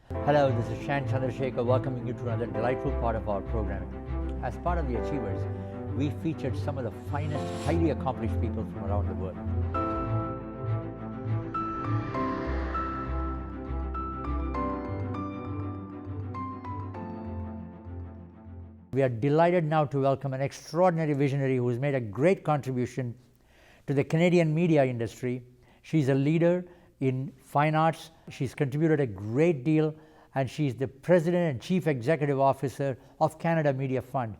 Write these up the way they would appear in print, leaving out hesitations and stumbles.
Hello, this is Shan Chandrasekhar welcoming you to another delightful part of our programming. As part of the Achievers, we featured some of the finest, highly accomplished people from around the world. We are delighted now to welcome an extraordinary visionary who has made a great contribution to the Canadian media industry. She's a leader in fine arts. She's contributed a great deal, and she's the President and Chief Executive Officer of Canada Media Fund,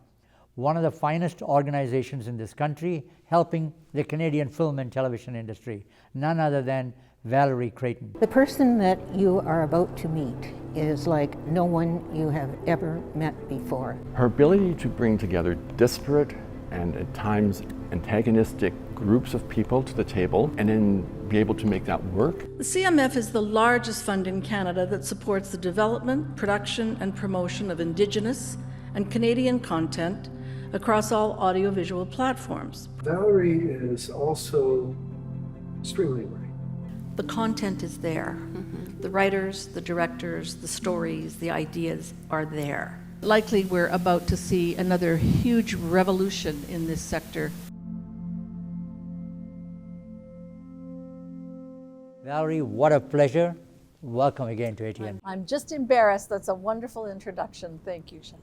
one of the finest organizations in this country helping the Canadian film and television industry, none other than Valerie Creighton. The person that you are about to meet is like no one you have ever met before. Her ability to bring together disparate and at times antagonistic groups of people to the table and then be able to make that work. The CMF is the largest fund in Canada that supports the development, production, and promotion of Indigenous and Canadian content across all audiovisual platforms. Valerie is also extremely bright. The content is there. The writers, the directors, the stories, the ideas are there. Likely we're about to see another huge revolution in this sector. Valerie, what a pleasure. Welcome again to ATN. I'm just embarrassed. That's a wonderful introduction. Thank you, Shan.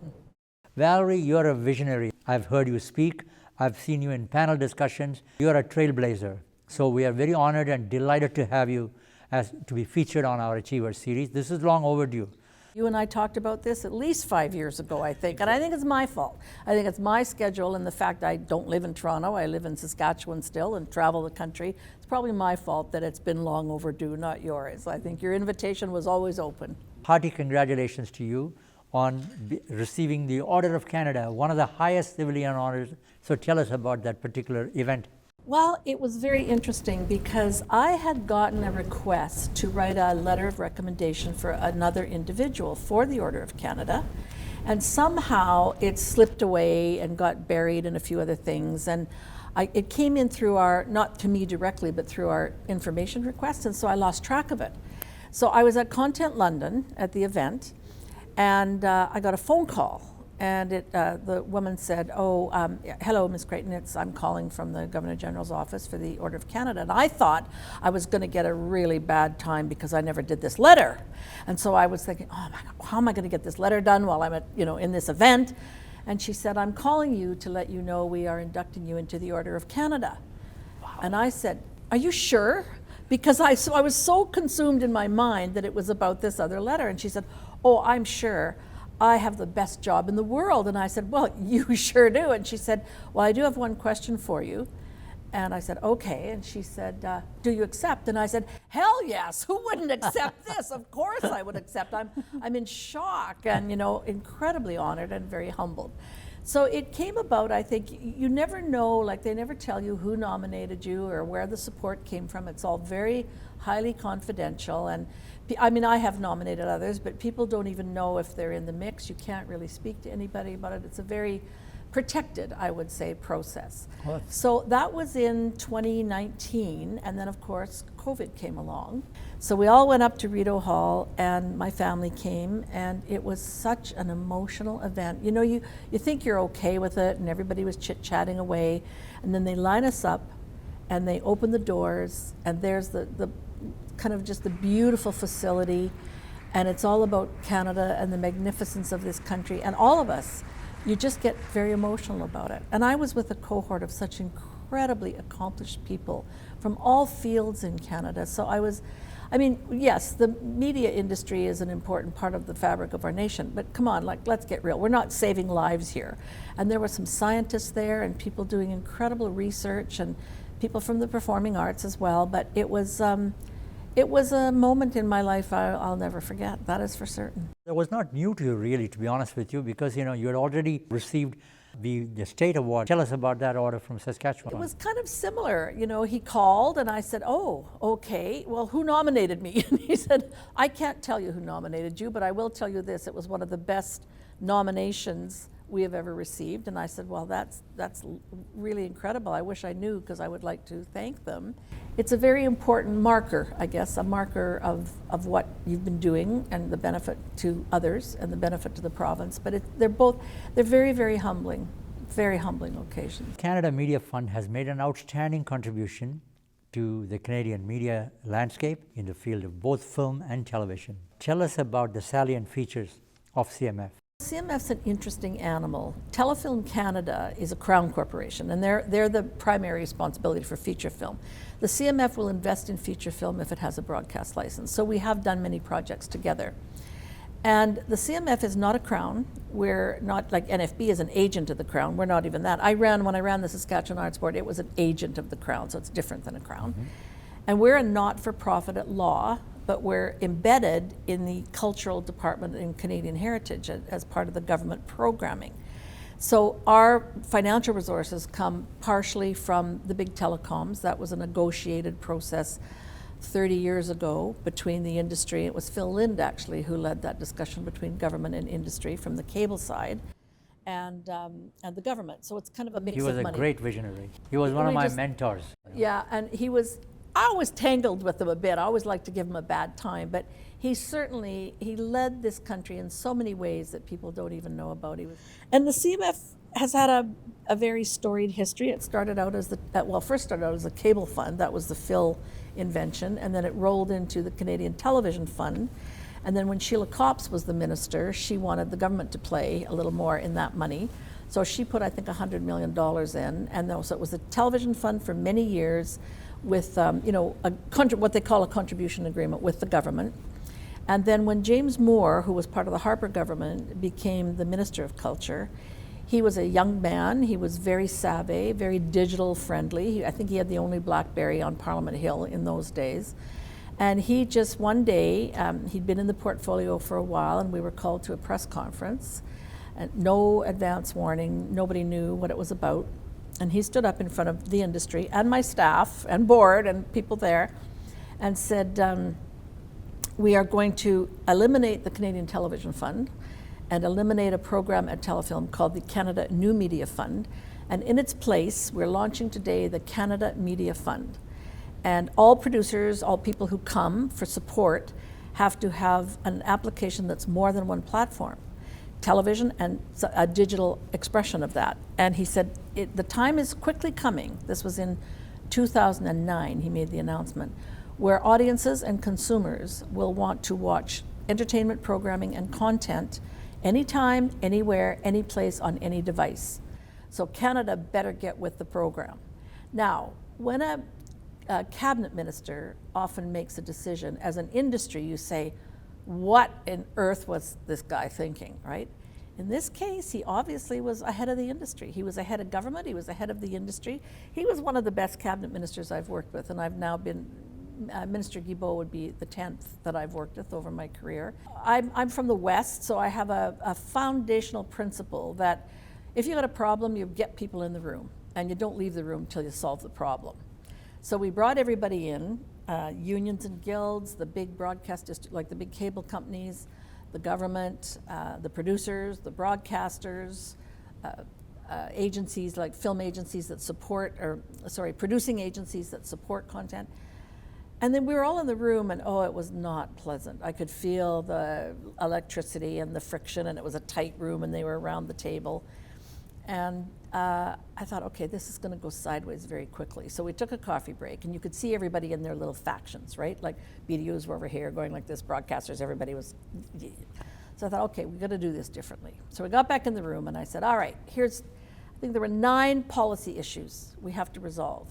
Valerie, you're a visionary. I've heard you speak. I've seen you in panel discussions. You're a trailblazer. So we are very honored and delighted to have you to be featured on our Achievers series. This is long overdue. You and I talked about this at least 5 years ago, I think, and I think it's my fault. I think it's my schedule and the fact I don't live in Toronto. I live in Saskatchewan still and travel the country. It's probably my fault that it's been long overdue, not yours. I think your invitation was always open. Hearty congratulations to you on receiving the Order of Canada, one of the highest civilian honors. So tell us about that particular event. Well, it was very interesting because I had gotten a request to write a letter of recommendation for another individual for the Order of Canada, and somehow it slipped away and got buried in a few other things, and it came in through our, not to me directly, but through our information request, and so I lost track of it. So I was at Content London at the event, and I got a phone call. And the woman said, hello, Ms. Creighton, I'm calling from the Governor General's office for the Order of Canada. And I thought I was going to get a really bad time because I never did this letter. And so I was thinking, oh my God, how am I going to get this letter done while I'm at, in this event? And she said, I'm calling you to let you know we are inducting you into the Order of Canada. Wow. And I said, are you sure? Because I was so consumed in my mind that it was about this other letter. And she said, oh, I'm sure. I have the best job in the world. And I said, well, you sure do. And she said, well, I do have one question for you. And I said, okay. And she said, do you accept? And I said, hell yes, who wouldn't accept this? Of course I would accept. I'm in shock and, incredibly honored and very humbled. So it came about, I think, you never know, like they never tell you who nominated you or where the support came from. It's all very highly confidential. And I have nominated others, but people don't even know if they're in the mix. You can't really speak to anybody about it. It's a very protected, I would say, process. So that was in 2019, and then of course COVID came along. So we all went up to Rideau Hall, and my family came, and it was such an emotional event. You think you're okay with it, and everybody was chit-chatting away, and then they line us up, and they open the doors, and there's the kind of just the beautiful facility, and it's all about Canada and the magnificence of this country, and all of us, you just get very emotional about it. And I was with a cohort of such incredibly accomplished people from all fields in Canada. So yes, the media industry is an important part of the fabric of our nation, but come on, let's get real. We're not saving lives here. And there were some scientists there and people doing incredible research and people from the performing arts as well, but it was a moment in my life I'll never forget, that is for certain. It was not new to you really, to be honest with you, because you had already received the state award. Tell us about that order from Saskatchewan. It was kind of similar. He called and I said, oh, okay, well, who nominated me? And he said, I can't tell you who nominated you, but I will tell you this, it was one of the best nominations we have ever received. And I said, well, that's really incredible. I wish I knew, because I would like to thank them. It's a very important marker, I guess, a marker of what you've been doing and the benefit to others and the benefit to the province. But they're very, very humbling occasions. Canada Media Fund has made an outstanding contribution to the Canadian media landscape in the field of both film and television. Tell us about the salient features of CMF. CMF's an interesting animal. Telefilm Canada is a Crown corporation, and they're the primary responsibility for feature film. The CMF will invest in feature film if it has a broadcast license. So we have done many projects together. And the CMF is not a Crown. We're not like NFB is an agent of the Crown. We're not even that. When I ran the Saskatchewan Arts Board, it was an agent of the Crown, so it's different than a Crown. Mm-hmm. And we're a not-for-profit at law, but we're embedded in the cultural department in Canadian Heritage as part of the government programming. So our financial resources come partially from the big telecoms. That was a negotiated process 30 years ago between the industry. It was Phil Lind, actually, who led that discussion between government and industry from the cable side and the government. So it's kind of a mix of money. He was a great visionary. He was one of my mentors. Yeah, and I was tangled with him a bit. I always like to give him a bad time, but he led this country in so many ways that people don't even know about. And the CMF has had a very storied history. It started out as first started out as a cable fund. That was the Phil invention, and then it rolled into the Canadian Television Fund. And then when Sheila Copps was the minister, she wanted the government to play a little more in that money. So she put, I think, $100 million in, and so it was a television fund for many years, with what they call a contribution agreement with the government. And then when James Moore, who was part of the Harper government, became the Minister of Culture, he was a young man. He was very savvy, very digital friendly. I think he had the only BlackBerry on Parliament Hill in those days. And he just one day, he'd been in the portfolio for a while, and we were called to a press conference. And no advance warning, nobody knew what it was about. And he stood up in front of the industry and my staff and board and people there and said, we are going to eliminate the Canadian Television Fund and eliminate a program at Telefilm called the Canada New Media Fund. And in its place, we're launching today the Canada Media Fund. And all producers, all people who come for support, have to have an application that's more than one platform. Television and a digital expression of that. And he said, the time is quickly coming. This was in 2009, he made the announcement, where audiences and consumers will want to watch entertainment programming and content anytime, anywhere, any place, on any device. So Canada better get with the program. Now, when a cabinet minister often makes a decision, as an industry, you say, what on earth was this guy thinking, right? In this case, he obviously was ahead of the industry. He was ahead of government, he was ahead of the industry. He was one of the best cabinet ministers I've worked with, and I've now been, Minister Guilbeault would be the 10th that I've worked with over my career. I'm from the West, so I have a foundational principle that if you got a problem, you get people in the room, and you don't leave the room until you solve the problem. So we brought everybody in, unions and guilds, the big broadcast like the big cable companies, the government, the producers, the broadcasters, agencies like film agencies that support, producing agencies that support content. And then we were all in the room, and it was not pleasant. I could feel the electricity and the friction, and it was a tight room, and they were around the table. And I thought, okay, this is going to go sideways very quickly. So we took a coffee break, and you could see everybody in their little factions, right? Like BDUs were over here going like this, broadcasters, everybody was. So I thought, okay, we've got to do this differently. So we got back in the room, and I said, all right, I think there were 9 policy issues we have to resolve.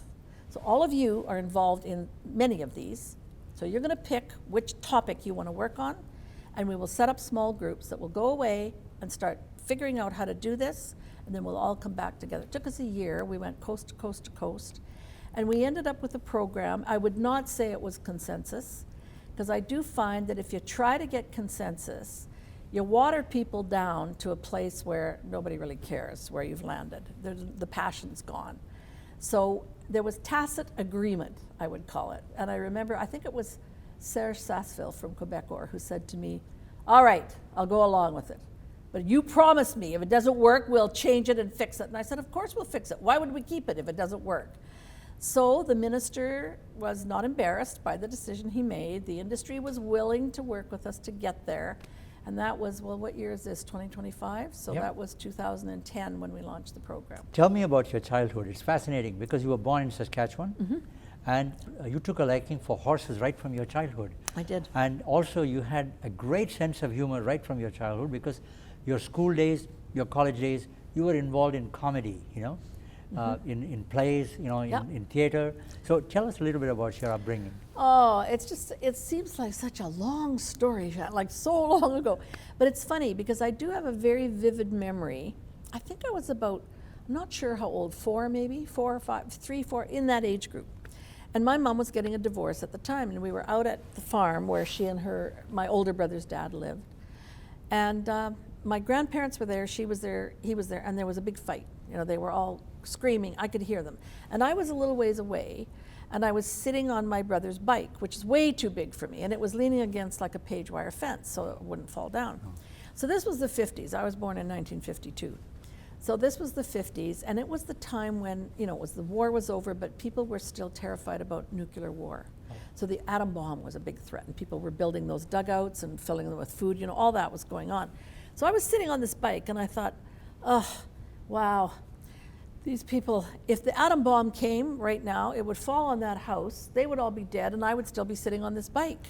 So all of you are involved in many of these. So you're going to pick which topic you want to work on, and we will set up small groups that will go away and start figuring out how to do this, and then we'll all come back together. It took us a year. We went coast to coast to coast, and we ended up with a program. I would not say it was consensus, because I do find that if you try to get consensus, you water people down to a place where nobody really cares where you've landed. The passion's gone. So there was tacit agreement, I would call it. And I remember, I think it was Serge Sasseville from Quebec who said to me, all right, I'll go along with it. But you promised me if it doesn't work, we'll change it and fix it. And I said, of course we'll fix it. Why would we keep it if it doesn't work? So the minister was not embarrassed by the decision he made. The industry was willing to work with us to get there. And that was, well, what year is this, 2025? So Yep. that was 2010 when we launched the program. Tell me about your childhood. It's fascinating because you were born in Saskatchewan and you took a liking for horses right from your childhood. I did. And also you had a great sense of humor right from your childhood because your school days, your college days, you were involved in comedy, you know, in plays, you know, in theater. So tell us a little bit about your upbringing. Oh, it seems like such a long story, like so long ago. But it's funny because I do have a very vivid memory. I think I was about, I'm not sure how old, 4 maybe, 4 or 5, 3, 4, in that age group. And my mom was getting a divorce at the time, and we were out at the farm where she and my older brother's dad lived. And my grandparents were there, she was there, he was there, and there was a big fight. You know, they were all screaming, I could hear them. And I was a little ways away, and I was sitting on my brother's bike, which is way too big for me, and it was leaning against like a page wire fence so it wouldn't fall down. So this was the 50s. I was born in 1952. So this was the 50s, and it was the time when, you know, the war was over, but people were still terrified about nuclear war. So the atom bomb was a big threat, and people were building those dugouts and filling them with food, you know, all that was going on. So I was sitting on this bike, and I thought, oh, wow, these people, if the atom bomb came right now, it would fall on that house, they would all be dead, and I would still be sitting on this bike.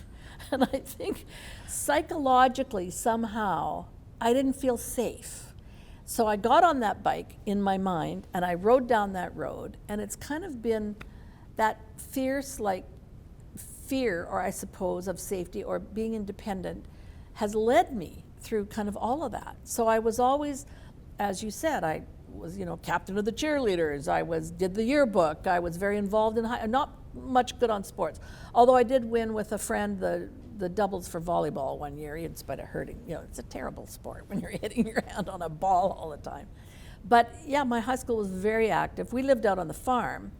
And I think psychologically, somehow, I didn't feel safe. So I got on that bike in my mind, and I rode down that road, and it's kind of been that fierce, like, fear, or I suppose, of safety or being independent has led me through kind of all of that. So I was always, as you said, I was, you know, captain of the cheerleaders. I did the yearbook. I was very involved in not much good on sports. Although I did win with a friend the doubles for volleyball one year, in spite of hurting. You know, it's a terrible sport when you're hitting your hand on a ball all the time. But yeah, my high school was very active. We lived out on the farm,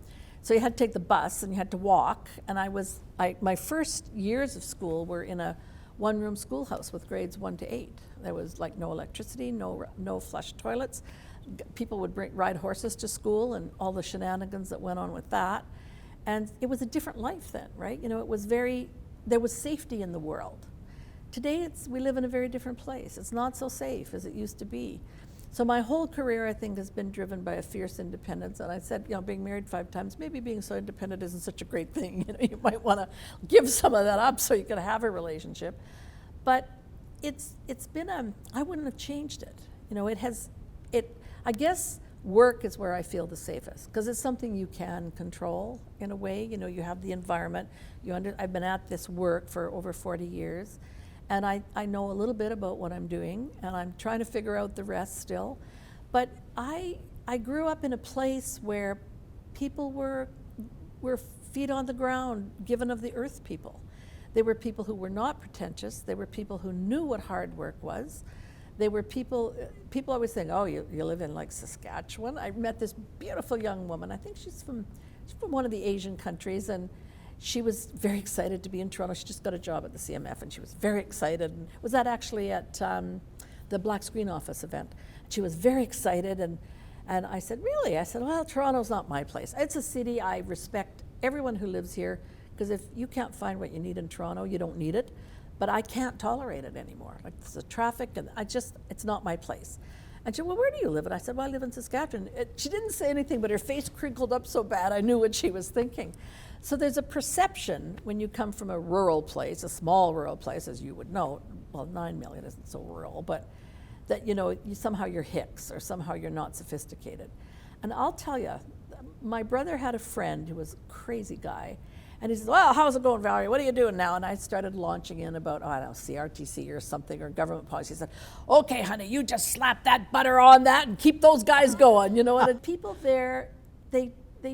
so you had to take the bus and you had to walk. And my first years of school were in a one-room schoolhouse with grades 1 to 8. There was like no electricity, no flush toilets. People would ride horses to school and all the shenanigans that went on with that. And it was a different life then, right? You know, there was safety in the world. Today we live in a very different place. It's not so safe as it used to be. So my whole career, I think, has been driven by a fierce independence. And I said, you know, being married 5 times, maybe being so independent isn't such a great thing. You know, you might want to give some of that up so you can have a relationship. But it's been I wouldn't have changed it. You know, I guess work is where I feel the safest because it's something you can control in a way. You know, you have the environment. I've been at this work for over 40 years, and I know a little bit about what I'm doing, and I'm trying to figure out the rest still. But I grew up in a place where people were feet on the ground, given of the earth people. They were people who were not pretentious. They were people who knew what hard work was. They were people always think, oh, you live in like Saskatchewan. I met this beautiful young woman. I think she's from one of the Asian countries, and she was very excited to be in Toronto. She just got a job at the CMF, and she was very excited. And was that actually at the Black Screen Office event? She was very excited, and I said, really? I said, well, Toronto's not my place. It's a city. I respect everyone who lives here, because if you can't find what you need in Toronto, you don't need it. But I can't tolerate it anymore. Like the traffic, and it's not my place. And she said, well, where do you live? And I said, well, I live in Saskatchewan. She didn't say anything, but her face crinkled up so bad, I knew what she was thinking. So there's a perception when you come from a rural place, a small rural place, as you would know, well, 9 million isn't so rural, but that, you know, somehow you're hicks or somehow you're not sophisticated. And I'll tell you, my brother had a friend who was a crazy guy. And he says, well, how's it going, Valerie? What are you doing now? And I started launching in about, I don't know, CRTC or something, or government policy. He said, okay, honey, you just slap that butter on that and keep those guys going, you know. And people there, they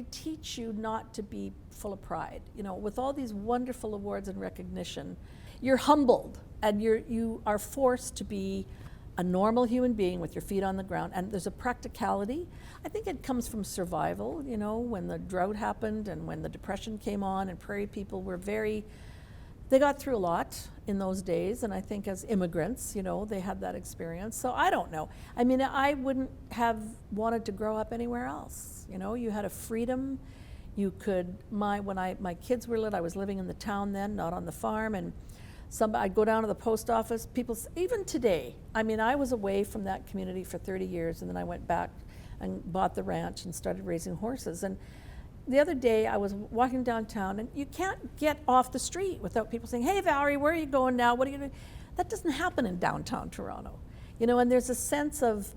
teach you not to be full of pride. You know, with all these wonderful awards and recognition, you're humbled, and you are forced to be a normal human being with your feet on the ground. And there's a practicality. I think it comes from survival, you know, when the drought happened and when the Depression came on, and prairie people were very, They got through a lot in those days, and I think as immigrants, you know, they had that experience. So I don't know. I mean, I wouldn't have wanted to grow up anywhere else. You know, you had a freedom. You could, when my kids were little, I was living in the town then, not on the farm, and I'd go down to the post office. People, even today, I mean, I was away from that community for 30 years, and then I went back and bought the ranch and started raising horses. And the other day I was walking downtown, and you can't get off the street without people saying, "Hey Valerie, where are you going now? What are you doing?" That doesn't happen in downtown Toronto. You know, and there's a sense of,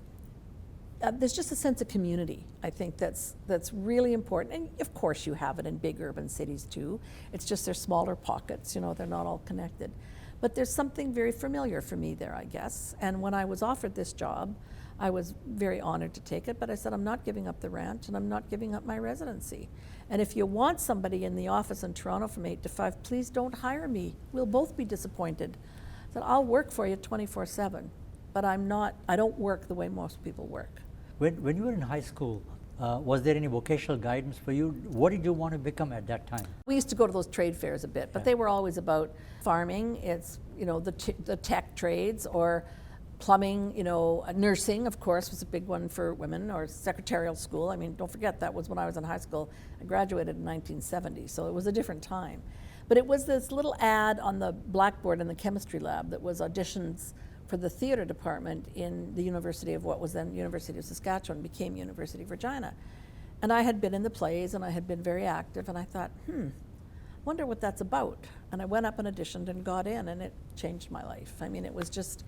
there's just a sense of community, I think, that's really important. And of course you have it in big urban cities too. It's just they're smaller pockets, you know, they're not all connected. But there's something very familiar for me there, I guess. And when I was offered this job, I was very honored to take it, but I said, I'm not giving up the ranch and I'm not giving up my residency. And if you want somebody in the office in Toronto from 8 to 5, please don't hire me. We'll both be disappointed. I said, I'll work for you 24/7, but I don't work the way most people work. When you were in high school, was there any vocational guidance for you? What did you want to become at that time? We used to go to those trade fairs a bit, but they were always about farming. It's, you know, the tech trades, or plumbing, you know, nursing, of course, was a big one for women, or secretarial school. I mean, don't forget, that was when I was in high school. I graduated in 1970, so it was a different time. But it was this little ad on the blackboard in the chemistry lab that was auditions for the theater department in the University of what was then University of Saskatchewan, became University of Regina. And I had been in the plays, and I had been very active, and I thought, wonder what that's about. And I went up and auditioned and got in, and it changed my life. I mean, it was just,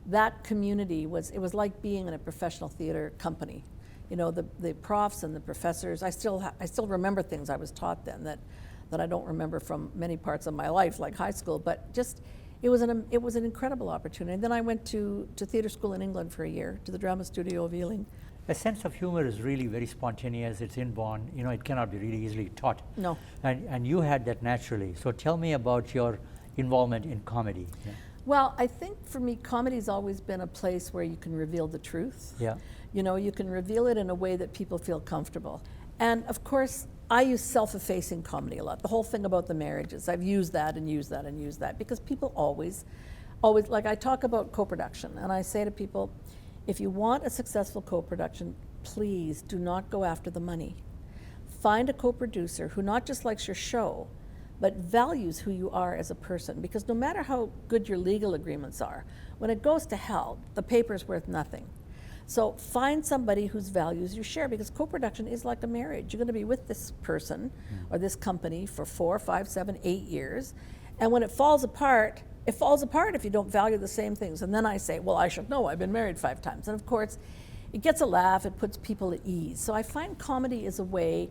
that community it was like being in a professional theater company. You know, the profs and the professors, I still remember things I was taught then that I don't remember from many parts of my life, like high school, but just, it was an incredible opportunity. And then I went to theater school in England for a year, to the Drama Studio of Ealing. A sense of humor is really very spontaneous, it's inborn, you know, it cannot be really easily taught. No. And you had that naturally. So tell me about your involvement in comedy. Yeah. Well, I think for me, comedy's always been a place where you can reveal the truth. Yeah. You know, you can reveal it in a way that people feel comfortable. And of course, I use self-effacing comedy a lot. The whole thing about the marriages, I've used that and used that and used that, because people always, like I talk about co-production, and I say to people, if you want a successful co-production, please do not go after the money. Find a co-producer who not just likes your show, but values who you are as a person, because no matter how good your legal agreements are, when it goes to hell, the paper's worth nothing. So find somebody whose values you share, because co-production is like a marriage. You're going to be with this person or this company for 4, 5, 7, 8 years, and when it falls apart if you don't value the same things. And then I say, well, I should know, I've been married 5 times. And of course, it gets a laugh, it puts people at ease. So I find comedy is a way,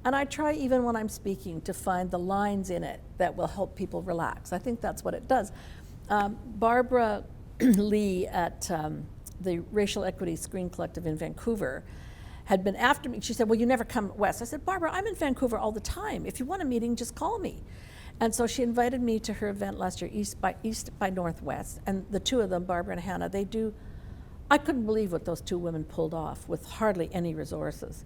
and I try even when I'm speaking to find the lines in it that will help people relax. I think that's what it does. Barbara Lee at the Racial Equity Screen Collective in Vancouver had been after me. She said, well, you never come west. I said, Barbara, I'm in Vancouver all the time. If you want a meeting, just call me. And so she invited me to her event last year, East by Northwest. And the two of them, Barbara and Hannah, I couldn't believe what those 2 women pulled off with hardly any resources.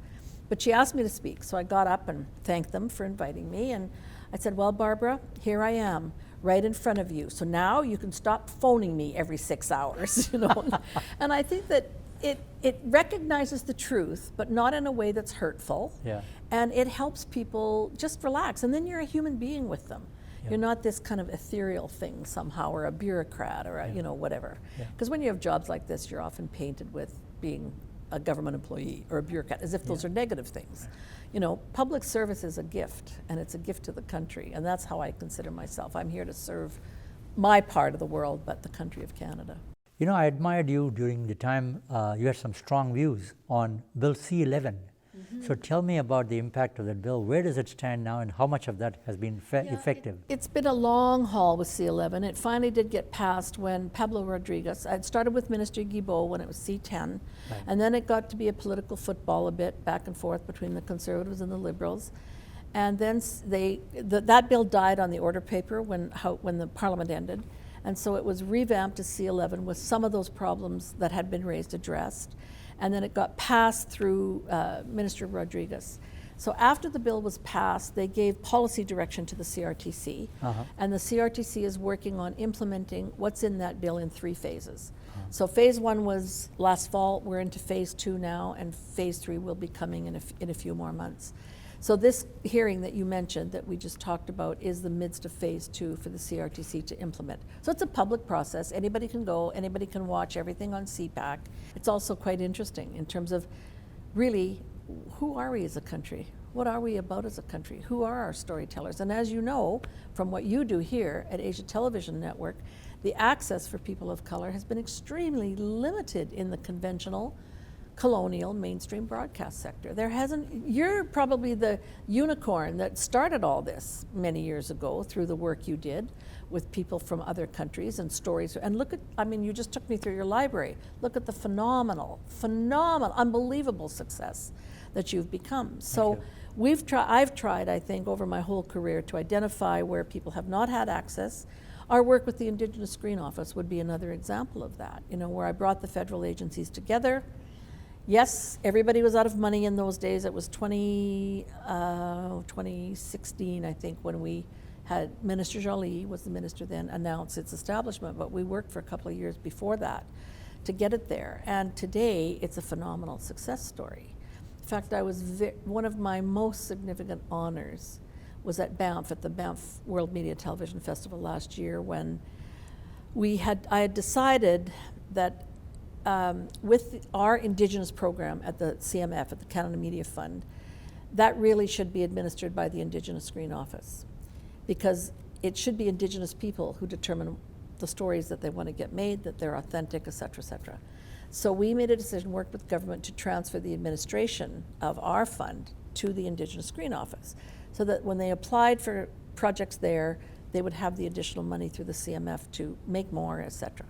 But she asked me to speak, so I got up and thanked them for inviting me. And I said, well, Barbara, here I am, right in front of you. So now you can stop phoning me every 6 hours, you know. And I think that it recognizes the truth, but not in a way that's hurtful. Yeah. And it helps people just relax. And then you're a human being with them. Yeah. You're not this kind of ethereal thing somehow, or a bureaucrat, or you know, whatever. Because when you have jobs like this, you're often painted with being a government employee or a bureaucrat, as if those are negative things. You know, public service is a gift, and it's a gift to the country, and that's how I consider myself. I'm here to serve my part of the world, but the country of Canada. You know, I admired you during the time you had some strong views on Bill C-11. So tell me about the impact of that bill. Where does it stand now, and how much of that has been effective? It's been a long haul with C-11. It finally did get passed when Pablo Rodriguez, it started with Minister Guilbeault when it was C-10, and then it got to be a political football a bit, back and forth between the Conservatives and the Liberals. And then that bill died on the order paper when the Parliament ended. And so it was revamped to C-11 with some of those problems that had been raised addressed. And then it got passed through Minister Rodriguez. So after the bill was passed, they gave policy direction to the CRTC, and the CRTC is working on implementing what's in that bill in 3 phases. So phase 1 was last fall, we're into phase 2 now, and phase 3 will be coming in a few more months. So this hearing that you mentioned, that we just talked about, is the midst of phase 2 for the CRTC to implement. So it's a public process, anybody can go, anybody can watch everything on CPAC. It's also quite interesting in terms of really, who are we as a country? What are we about as a country? Who are our storytellers? And as you know, from what you do here at Asia Television Network, the access for people of color has been extremely limited in the conventional, colonial, mainstream broadcast sector. You're probably the unicorn that started all this many years ago through the work you did with people from other countries and stories. And look at, you just took me through your library. Look at the phenomenal, unbelievable success that you've become. So I've tried, I think, over my whole career to identify where people have not had access. Our work with the Indigenous Screen Office would be another example of that, where I brought the federal agencies together. Yes, everybody was out of money in those days. It was 2016, I think, when we had Minister Joly, was the minister then, announce its establishment, but we worked for a couple of years before that to get it there. And today, it's a phenomenal success story. In fact, one of my most significant honors was at Banff, at the Banff World Media Television Festival last year, when I had decided that with our Indigenous program at the CMF, at the Canada Media Fund, that really should be administered by the Indigenous Screen Office, because it should be Indigenous people who determine the stories that they want to get made, that they're authentic, et cetera, et cetera. So we made a decision, worked with government to transfer the administration of our fund to the Indigenous Screen Office, so that when they applied for projects there, they would have the additional money through the CMF to make more, et cetera.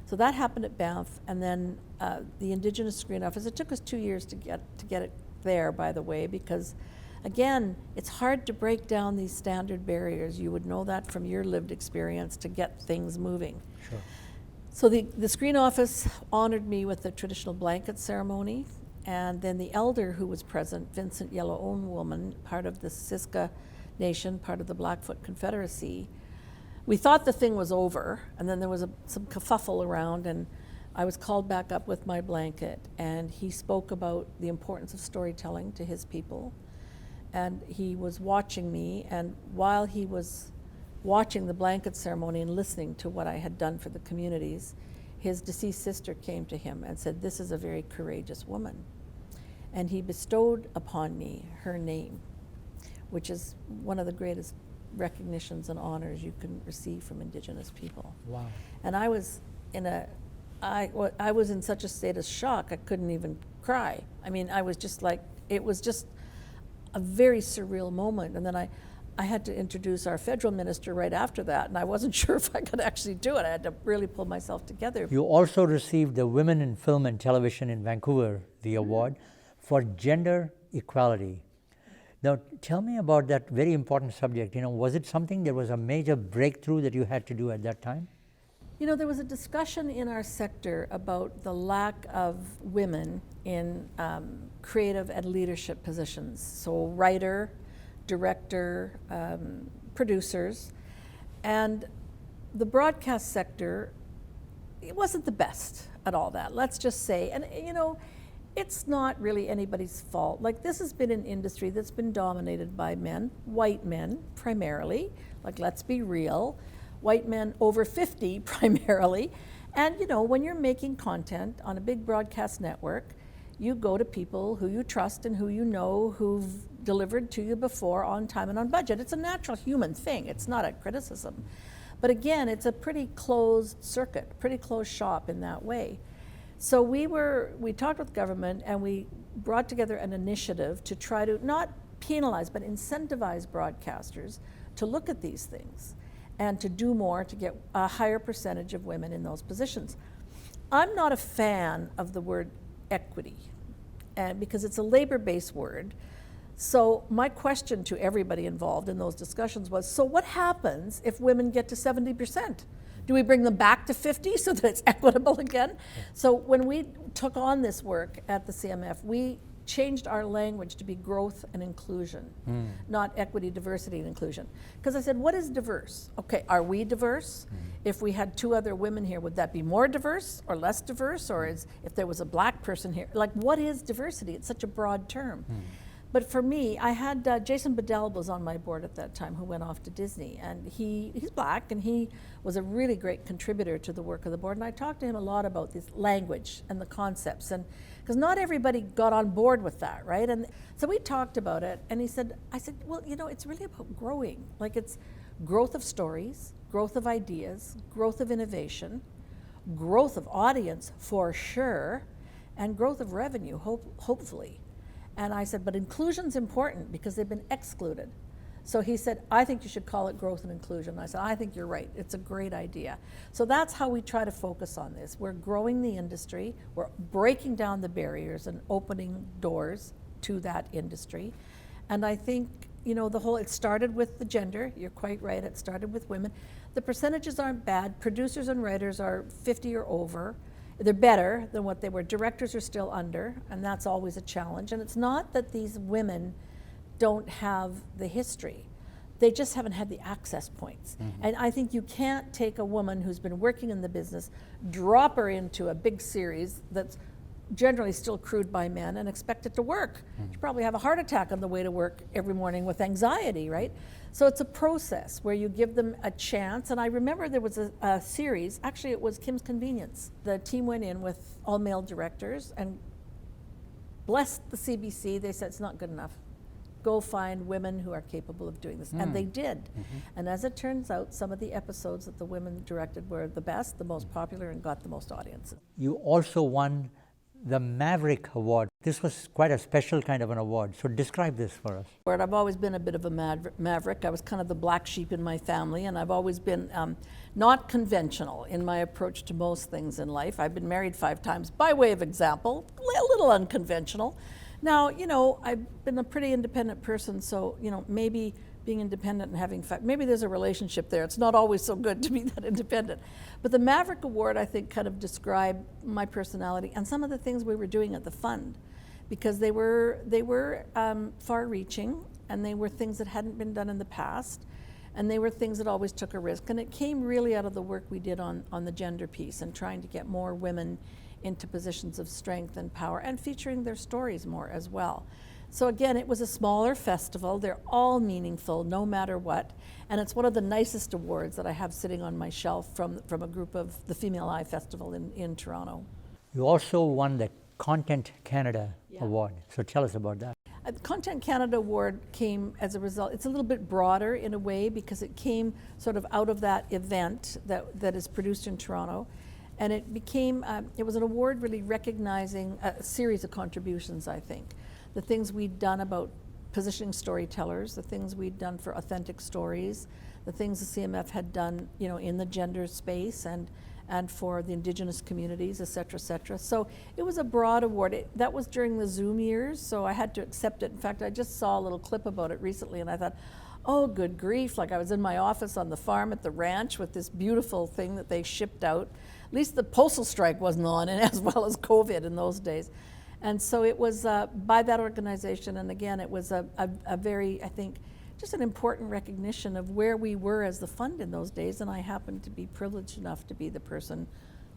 So that happened at Banff, and then the Indigenous Screen Office, it took us 2 years to get it there, by the way, because again, it's hard to break down these standard barriers. You would know that from your lived experience, to get things moving. Sure. So the Screen Office honored me with the traditional blanket ceremony, and then the elder who was present, Vincent Yellow-Own Woman, part of the Siska Nation, part of the Blackfoot Confederacy, we thought the thing was over, and then there was some kerfuffle around, and I was called back up with my blanket, and he spoke about the importance of storytelling to his people, and he was watching me, and while he was watching the blanket ceremony and listening to what I had done for the communities, his deceased sister came to him and said, "This is a very courageous woman." And he bestowed upon me her name, which is one of the greatest recognitions and honors you can receive from Indigenous people. Wow. And I was in such a state of shock, I couldn't even cry. I was just like, it was just a very surreal moment. And then I had to introduce our federal minister right after that, and I wasn't sure if I could actually do it. I had to really pull myself together. You also received the Women in Film and Television in Vancouver, the award for gender equality. Now, tell me about that very important subject. Was it something that was a major breakthrough that you had to do at that time? There was a discussion in our sector about the lack of women in creative and leadership positions. So writer, director, producers, and the broadcast sector, it wasn't the best at all that, let's just say. And it's not really anybody's fault. Like, this has been an industry that's been dominated by men, white men primarily, like, let's be real, white men over 50 primarily. And when you're making content on a big broadcast network, you go to people who you trust and who you know, who've delivered to you before on time and on budget. It's a natural human thing. It's not a criticism. But again, it's a pretty closed circuit, pretty closed shop in that way. So we talked with government, and we brought together an initiative to try to not penalize, but incentivize broadcasters to look at these things and to do more to get a higher percentage of women in those positions. I'm not a fan of the word equity, and because it's a labor-based word. So my question to everybody involved in those discussions was, so what happens if women get to 70%? Do we bring them back to 50 so that it's equitable again? So when we took on this work at the CMF, we changed our language to be growth and inclusion, not equity, diversity, and inclusion. Because I said, what is diverse? Okay, are we diverse? If we had 2 other women here, would that be more diverse or less diverse? Or if there was a black person here, like, what is diversity? It's such a broad term. But for me, I had Jason Bedell was on my board at that time, who went off to Disney, and he's black, and he was a really great contributor to the work of the board. And I talked to him a lot about this language and the concepts, and because not everybody got on board with that, right? And so we talked about it, and I said, well, you know, it's really about growing. Like, it's growth of stories, growth of ideas, growth of innovation, growth of audience for sure, and growth of revenue, hopefully. And I said, but inclusion's important because they've been excluded. So he said, I think you should call it growth and inclusion. I said, I think you're right. It's a great idea. So that's how we try to focus on this. We're growing the industry. We're breaking down the barriers and opening doors to that industry. And I think, you know, it started with the gender. You're quite right. It started with women. The percentages aren't bad. Producers and writers are 50 or over. They're better than what they were. Directors are still under, and that's always a challenge. And it's not that these women don't have the history. They just haven't had the access points. And I think you can't take a woman who's been working in the business, drop her into a big series that's generally still crewed by men, and expect it to work. You probably have a heart attack on the way to work every morning with anxiety, right? So it's a process where you give them a chance. And I remember there was a series, actually it was Kim's Convenience. The team went in with all male directors and blessed the CBC. They said, it's not good enough. Go find women who are capable of doing this. And they did. And as it turns out, some of the episodes that the women directed were the best, the most popular, and got the most audiences. You also won the Maverick Award. This was quite a special kind of an award. So describe this for us. I've always been a bit of a maverick. I was kind of the black sheep in my family, and I've always been not conventional in my approach to most things in life. I've been married 5 times by way of example, a little unconventional. Now, you know, I've been a pretty independent person, so, you know, maybe being independent and having maybe there's a relationship there. It's not always so good to be that independent. But the Maverick Award, I think, kind of described my personality and some of the things we were doing at the fund, because they were far-reaching, and they were things that hadn't been done in the past, and they were things that always took a risk. And it came really out of the work we did on the gender piece and trying to get more women into positions of strength and power, and featuring their stories more as well. So again, it was a smaller festival. They're all meaningful, no matter what. And it's one of the nicest awards that I have sitting on my shelf from a group of the Female Eye Festival in Toronto. You also won the Content Canada Award. So tell us about that. The Content Canada Award came as a result. It's a little bit broader in a way, because it came sort of out of that event that is produced in Toronto. And it became, it was an award really recognizing a series of contributions, I think. The things we'd done about positioning storytellers, the things we'd done for authentic stories, the things the CMF had done, you know, in the gender space and for the Indigenous communities, et cetera, et cetera. So it was a broad award. That was during the Zoom years, so I had to accept it. In fact, I just saw a little clip about it recently, and I thought, oh, good grief, like I was in my office on the farm at the ranch with this beautiful thing that they shipped out. At least the postal strike wasn't on, and as well as COVID in those days. And so it was by that organization, and again, it was a very, I think, just an important recognition of where we were as the fund in those days, and I happened to be privileged enough to be the person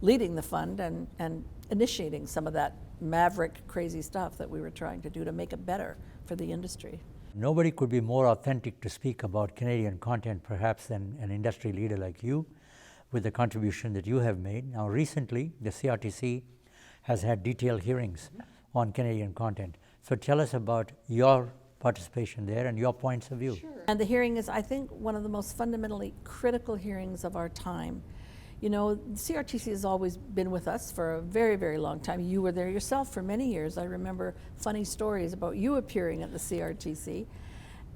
leading the fund and initiating some of that maverick, crazy stuff that we were trying to do to make it better for the industry. Nobody could be more authentic to speak about Canadian content perhaps than an industry leader like you, with the contribution that you have made. Now recently, the CRTC has had detailed hearings on Canadian content. So tell us about your participation there and your points of view. Sure. And the hearing is, I think, one of the most fundamentally critical hearings of our time. You know, the CRTC has always been with us for a very, very long time. You were there yourself for many years. I remember funny stories about you appearing at the CRTC.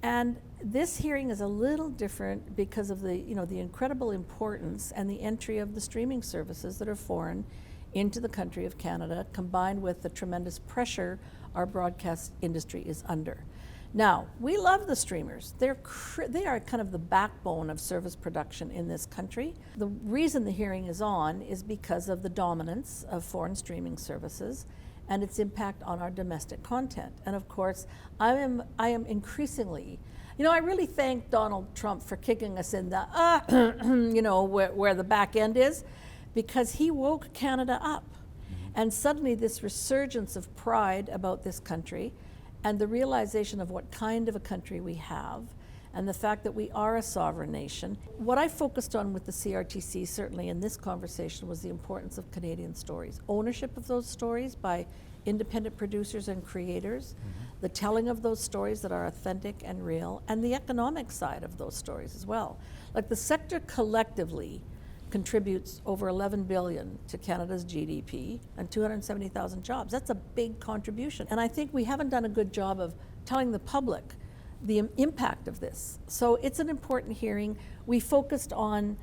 And this hearing is a little different because of the, you know, the incredible importance and the entry of the streaming services that are foreign into the country of Canada, combined with the tremendous pressure our broadcast industry is under. Now, we love the streamers. They are kind of the backbone of service production in this country. The reason the hearing is on is because of the dominance of foreign streaming services and its impact on our domestic content. And of course, I am increasingly, I really thank Donald Trump for kicking us in the, where the back end is, because he woke Canada up. And suddenly this resurgence of pride about this country and the realization of what kind of a country we have and the fact that we are a sovereign nation. What I focused on with the CRTC, certainly in this conversation, was the importance of Canadian stories. Ownership of those stories by independent producers and creators, the telling of those stories that are authentic and real, and the economic side of those stories as well. Like the sector collectively contributes over 11 billion to Canada's GDP and 270,000 jobs. That's a big contribution. And I think we haven't done a good job of telling the public the impact of this. So it's an important hearing. We focused on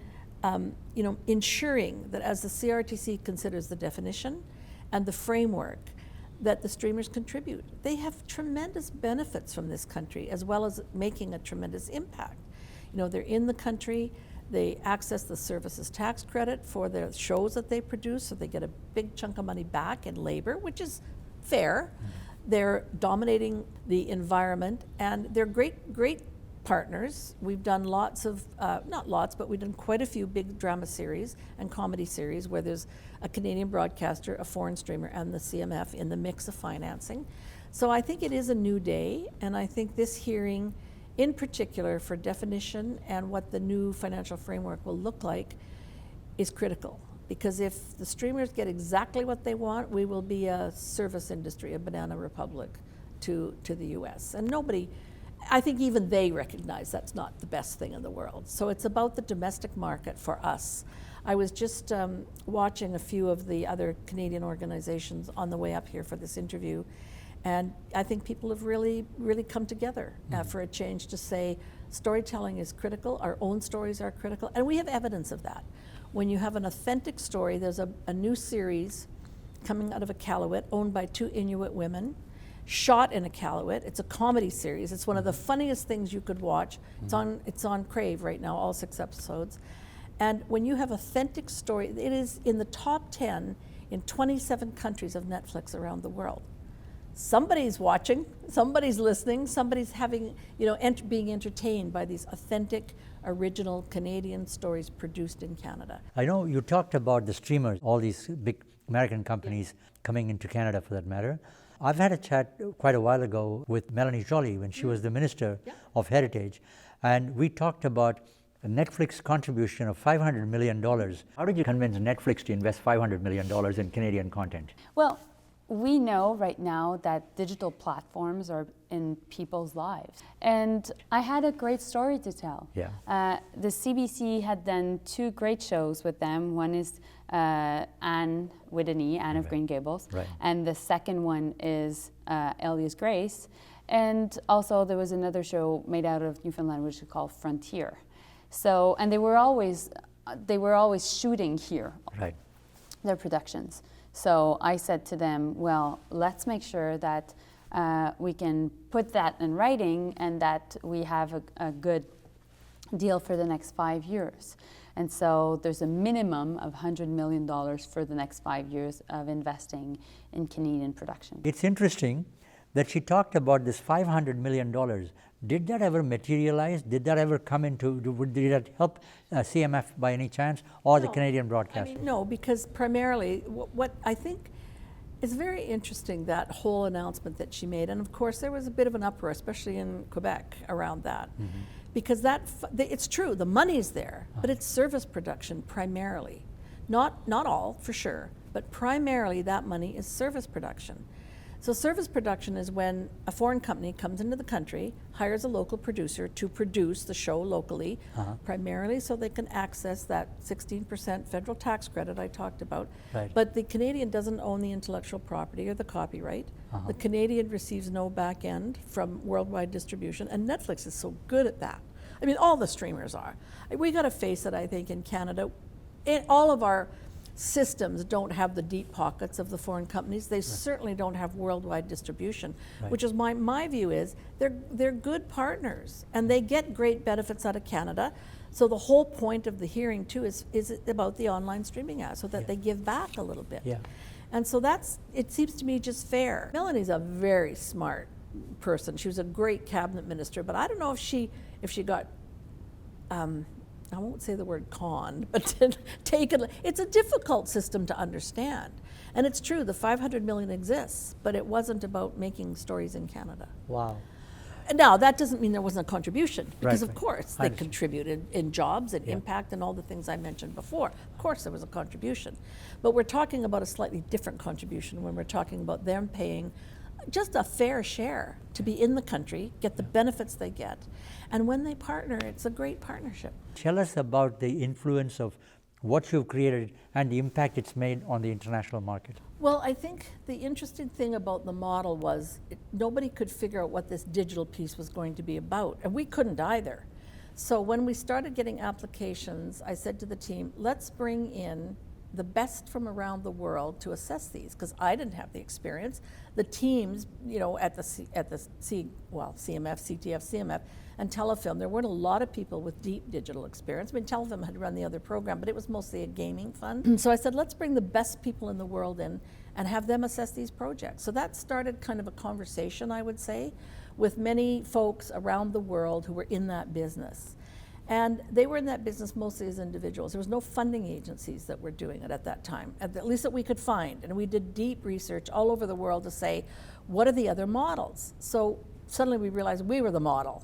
ensuring that as the CRTC considers the definition and the framework that the streamers contribute, they have tremendous benefits from this country as well as making a tremendous impact. They're in the country, they access the services tax credit for the shows that they produce, so they get a big chunk of money back in labor, which is fair. They're dominating the environment, and they're great partners. We've done lots of, not lots, but we've done quite a few big drama series and comedy series where there's a Canadian broadcaster, a foreign streamer, and the CMF in the mix of financing. So I think it is a new day, and I think this hearing, in particular for definition and what the new financial framework will look like, is critical. Because if the streamers get exactly what they want, we will be a service industry, a banana republic to the US. And nobody, I think even they recognize that's not the best thing in the world. So it's about the domestic market for us. I was just watching a few of the other Canadian organizations on the way up here for this interview. And I think people have really come together for a change to say storytelling is critical, our own stories are critical, and we have evidence of that. When you have an authentic story, there's a new series coming out of Iqaluit, owned by 2 Inuit women, shot in Iqaluit. It's a comedy series. It's one of the funniest things you could watch. It's on Crave right now, all 6 episodes. And when you have authentic story, it is in the top 10 in 27 countries of Netflix around the world. Somebody's watching, somebody's listening, somebody's having, being entertained by these authentic, original Canadian stories produced in Canada. I know you talked about the streamers, all these big American companies coming into Canada for that matter. I've had a chat quite a while ago with Melanie Joly when she was the Minister of Heritage, and we talked about a Netflix contribution of $500 million. How did you convince Netflix to invest $500 million in Canadian content? Well, we know right now that digital platforms are in people's lives. And I had a great story to tell. Yeah. The CBC had done 2 great shows with them. One is Anne with an E, Anne of Green Gables. Right. And the second one is Elia's Grace. And also there was another show made out of Newfoundland which is called Frontier. So, and they were always shooting here. Right. Their productions. So I said to them, well, let's make sure that we can put that in writing and that we have a good deal for the next 5 years. And so there's a minimum of $100 million for the next 5 years of investing in Canadian production. It's interesting that she talked about this $500 million. Did that ever materialize? Did that ever come into, did that help CMF by any chance, or the Canadian broadcaster? No, because primarily what I think is very interesting, that whole announcement that she made, and of course there was a bit of an uproar, especially in Quebec, around that. Because it's true, the money's there, but it's service production primarily. Not all, for sure, but primarily that money is service production. So service production is when a foreign company comes into the country, hires a local producer to produce the show locally, primarily so they can access that 16% federal tax credit I talked about. Right. But the Canadian doesn't own the intellectual property or the copyright. The Canadian receives no back end from worldwide distribution, and Netflix is so good at that. I mean, all the streamers are. We got to face it, I think, in Canada. All of our systems don't have the deep pockets of the foreign companies. They certainly don't have worldwide distribution, which is my view is they're good partners and they get great benefits out of Canada. So the whole point of the hearing too is about the online streaming act, so that they give back a little bit. And so it seems to me just fair. Melanie's a very smart person. She was a great cabinet minister, but I don't know if she got, I won't say the word conned, but taken. It's a difficult system to understand. And it's true, the 500 million exists, but it wasn't about making stories in Canada. Wow. And now, that doesn't mean there wasn't a contribution, because Right, of right. course I they understand. contributed in jobs and Yeah. impact and all the things I mentioned before. Of course there was a contribution. But we're talking about a slightly different contribution when we're talking about them paying just a fair share to be in the country, get the benefits they get. And when they partner, it's a great partnership. Tell us about the influence of what you've created and the impact it's made on the international market. Well, I think the interesting thing about the model was nobody could figure out what this digital piece was going to be about, and we couldn't either. So when we started getting applications, I said to the team, let's bring in the best from around the world to assess these, because I didn't have the experience. The teams, at the CMF, CTF, CMF, and Telefilm, there weren't a lot of people with deep digital experience. I mean, Telefilm had run the other program, but it was mostly a gaming fund. So I said, let's bring the best people in the world in and have them assess these projects. So that started kind of a conversation, I would say, with many folks around the world who were in that business. And they were in that business mostly as individuals. There was no funding agencies that were doing it at that time, at least that we could find. And we did deep research all over the world to say, what are the other models? So suddenly we realized we were the model.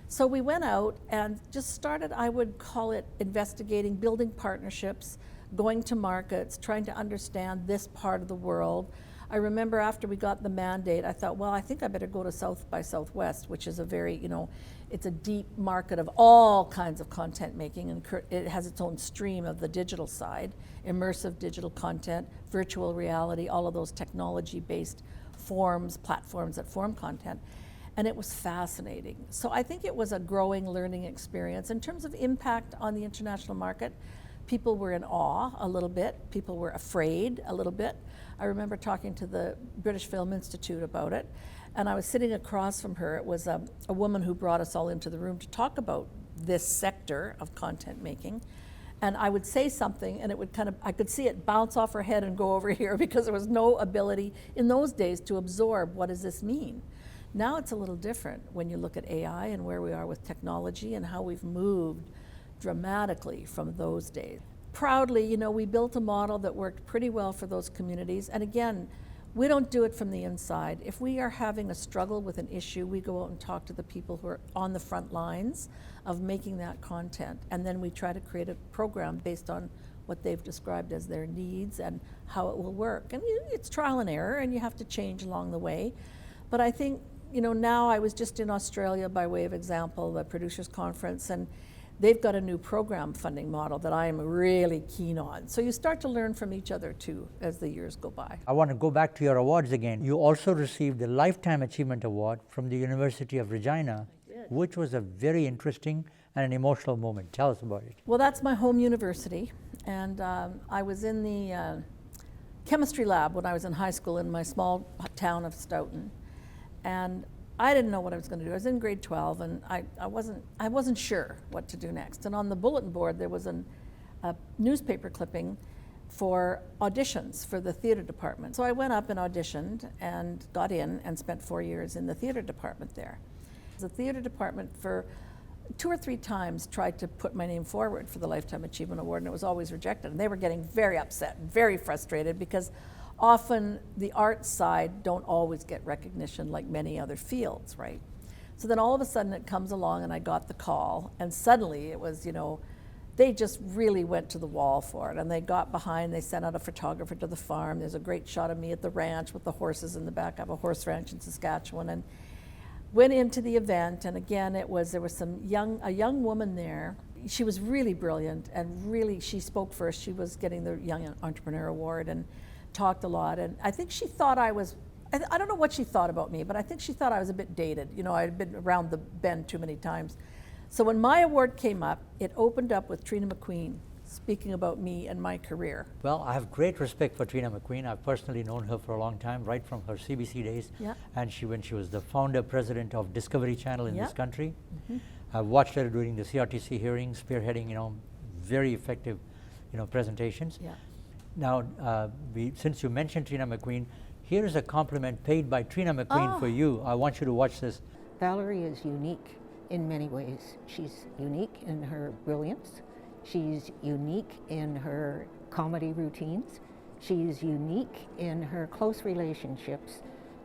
So we went out and just started, I would call it investigating, building partnerships, going to markets, trying to understand this part of the world. I remember after we got the mandate, I thought, well, I think I better go to South by Southwest, which is a very, it's a deep market of all kinds of content making, and it has its own stream of the digital side, immersive digital content, virtual reality, all of those technology-based platforms that form content. And it was fascinating. So I think it was a growing learning experience. In terms of impact on the international market, people were in awe a little bit. People were afraid a little bit. I remember talking to the British Film Institute about it, and I was sitting across from her. It was a woman who brought us all into the room to talk about this sector of content making. And I would say something, and it would I could see it bounce off her head and go over here, because there was no ability in those days to absorb what does this mean. Now it's a little different when you look at AI and where we are with technology and how we've moved dramatically from those days. Proudly, we built a model that worked pretty well for those communities. And again, we don't do it from the inside. If we are having a struggle with an issue, we go out and talk to the people who are on the front lines of making that content. And then we try to create a program based on what they've described as their needs and how it will work. And it's trial and error, and you have to change along the way. But I think, now I was just in Australia by way of example, the Producers Conference, and they've got a new program funding model that I am really keen on. So you start to learn from each other too as the years go by. I want to go back to your awards again. You also received the Lifetime Achievement Award from the University of Regina, which was a very interesting and an emotional moment. Tell us about it. Well, that's my home university, and I was in the chemistry lab when I was in high school in my small town of Stoughton. And I didn't know what I was going to do. I was in grade 12, and I wasn't sure what to do next. And on the bulletin board, there was a newspaper clipping for auditions for the theater department. So I went up and auditioned and got in and spent 4 years in the theater department there. The theater department for 2 or 3 times tried to put my name forward for the Lifetime Achievement Award, and it was always rejected. And they were getting very upset and very frustrated, because often the arts side don't always get recognition like many other fields, right? So then all of a sudden it comes along, and I got the call, and suddenly it was, they just really went to the wall for it. And they got behind, they sent out a photographer to the farm. There's a great shot of me at the ranch with the horses in the back. I have a horse ranch in Saskatchewan, and went into the event. And again, there was a young woman there. She was really brilliant, and really, she spoke first. She was getting the Young Entrepreneur Award, and talked a lot. And I think she thought I don't know what she thought about me, but I think she thought I was a bit dated. I had been around the bend too many times. So when my award came up, it opened up with Trina McQueen speaking about me and my career. Well, I have great respect for Trina McQueen. I've personally known her for a long time, right from her CBC days. Yeah. And when she was the founder, president of Discovery Channel in this country. Mm-hmm. I've watched her during the CRTC hearings, spearheading, very effective, presentations. Yeah. Now, since you mentioned Trina McQueen, here is a compliment paid by Trina McQueen for you. I want you to watch this. Valerie is unique in many ways. She's unique in her brilliance. She's unique in her comedy routines. She's unique in her close relationships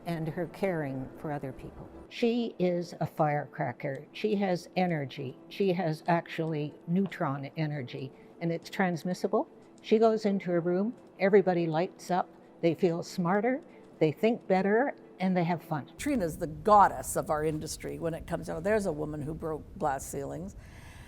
and her caring for other people. She is a firecracker. She has energy. She has actually neutron energy, and it's transmissible. She goes into a room, everybody lights up, they feel smarter, they think better, and they have fun. Trina's the goddess of our industry when it comes out. There's a woman who broke glass ceilings.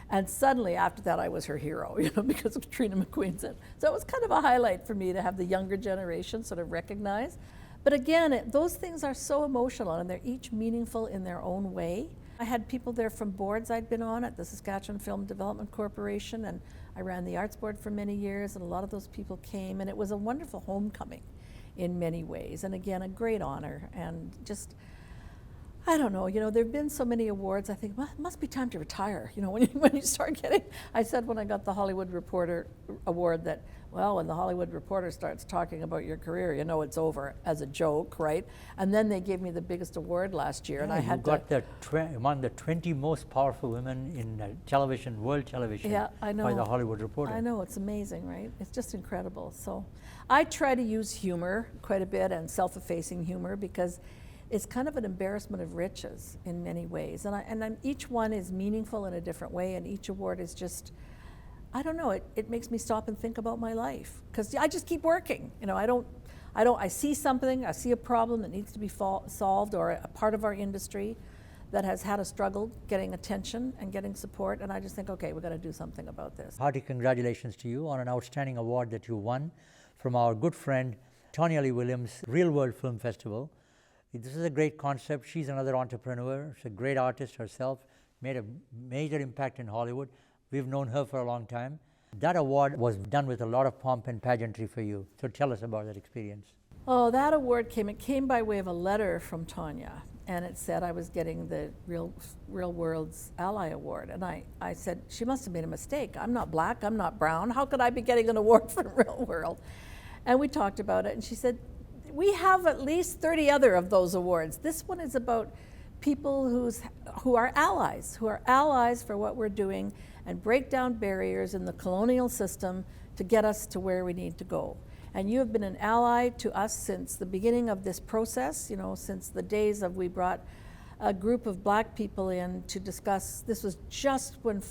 And suddenly after that, I was her hero, because of Trina McQueen said. So it was kind of a highlight for me to have the younger generation sort of recognize. But again, those things are so emotional and they're each meaningful in their own way. I had people there from boards I'd been on at the Saskatchewan Film Development Corporation, and I ran the arts board for many years, and a lot of those people came, and it was a wonderful homecoming in many ways. And again, a great honor, and just, I don't know, there've been so many awards, I think, well, it must be time to retire, when you start getting, I said when I got the Hollywood Reporter Award that, well, when the Hollywood Reporter starts talking about your career, it's over, as a joke, right? And then they gave me the biggest award last year, and I had got among the 20 most powerful women in television, world television, yeah, I know. by the Hollywood Reporter. I know, it's amazing, right? It's just incredible. So I try to use humor quite a bit, and self-effacing humor, because it's kind of an embarrassment of riches in many ways. And each one is meaningful in a different way, and each award is just, I don't know, it makes me stop and think about my life, because I just keep working. I see something, I see a problem that needs to be solved, or a part of our industry that has had a struggle getting attention and getting support, and I just think, okay, we've got to do something about this. Hearty congratulations to you on an outstanding award that you won from our good friend Tonya Lee Williams, Real World Film Festival. This is a great concept. She's another entrepreneur. She's a great artist herself, made a major impact in Hollywood. We've known her for a long time. That award was done with a lot of pomp and pageantry for you. So tell us about that experience. Oh, that award came by way of a letter from Tonya, and it said I was getting the Real World's Ally Award. And I said, she must have made a mistake. I'm not black, I'm not brown. How could I be getting an award from Real World? And we talked about it, and she said, we have at least 30 other of those awards. This one is about people who are allies for what we're doing and break down barriers in the colonial system to get us to where we need to go. And you have been an ally to us since the beginning of this process, since the days of we brought a group of black people in to discuss, this was just when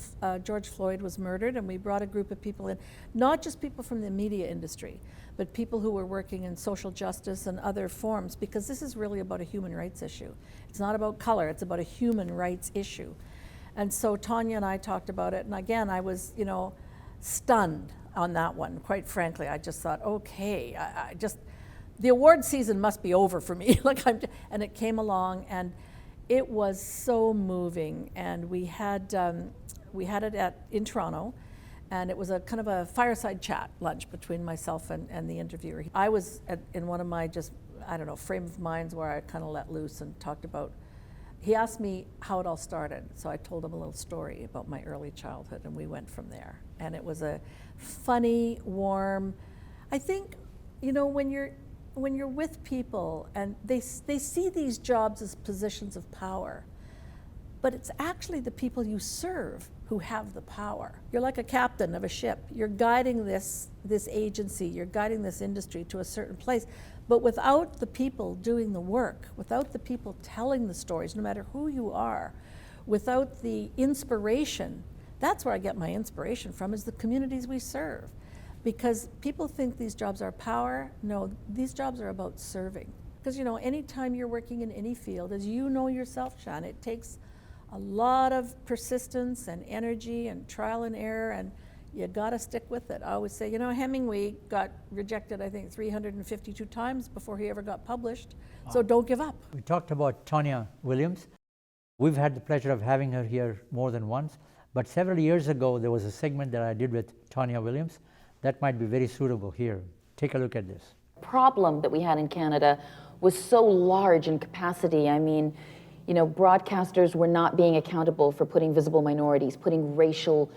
George Floyd was murdered, and we brought a group of people in, not just people from the media industry, but people who were working in social justice and other forms, because this is really about a human rights issue. It's not about color, it's about a human rights issue. And so Tonya and I talked about it, and again, I was, stunned on that one, quite frankly. I just thought, okay, the award season must be over for me. And it came along, and it was so moving, and we had it in Toronto, and it was a kind of a fireside chat lunch between myself and the interviewer. I was in one of my frame of minds where I kind of let loose and talked about, he asked me how it all started, so I told him a little story about my early childhood, and we went from there. And it was a funny, warm, I think, when you're with people and they see these jobs as positions of power, but it's actually the people you serve who have the power. You're like a captain of a ship. You're guiding this agency, you're guiding this industry to a certain place, but without the people doing the work, without the people telling the stories, no matter who you are, without the inspiration, that's where I get my inspiration from, is the communities we serve. Because people think these jobs are power. No, these jobs are about serving. Because anytime you're working in any field, as you know yourself, Sean, it takes a lot of persistence and energy and trial and error, and you gotta stick with it. I always say, Hemingway got rejected, I think, 352 times before he ever got published. So don't give up. We talked about Tonya Williams. We've had the pleasure of having her here more than once, but several years ago, there was a segment that I did with Tonya Williams that might be very suitable here. Take a look at this. Problem that we had in Canada was so large in capacity. I mean, broadcasters were not being accountable for putting visible minorities, putting racial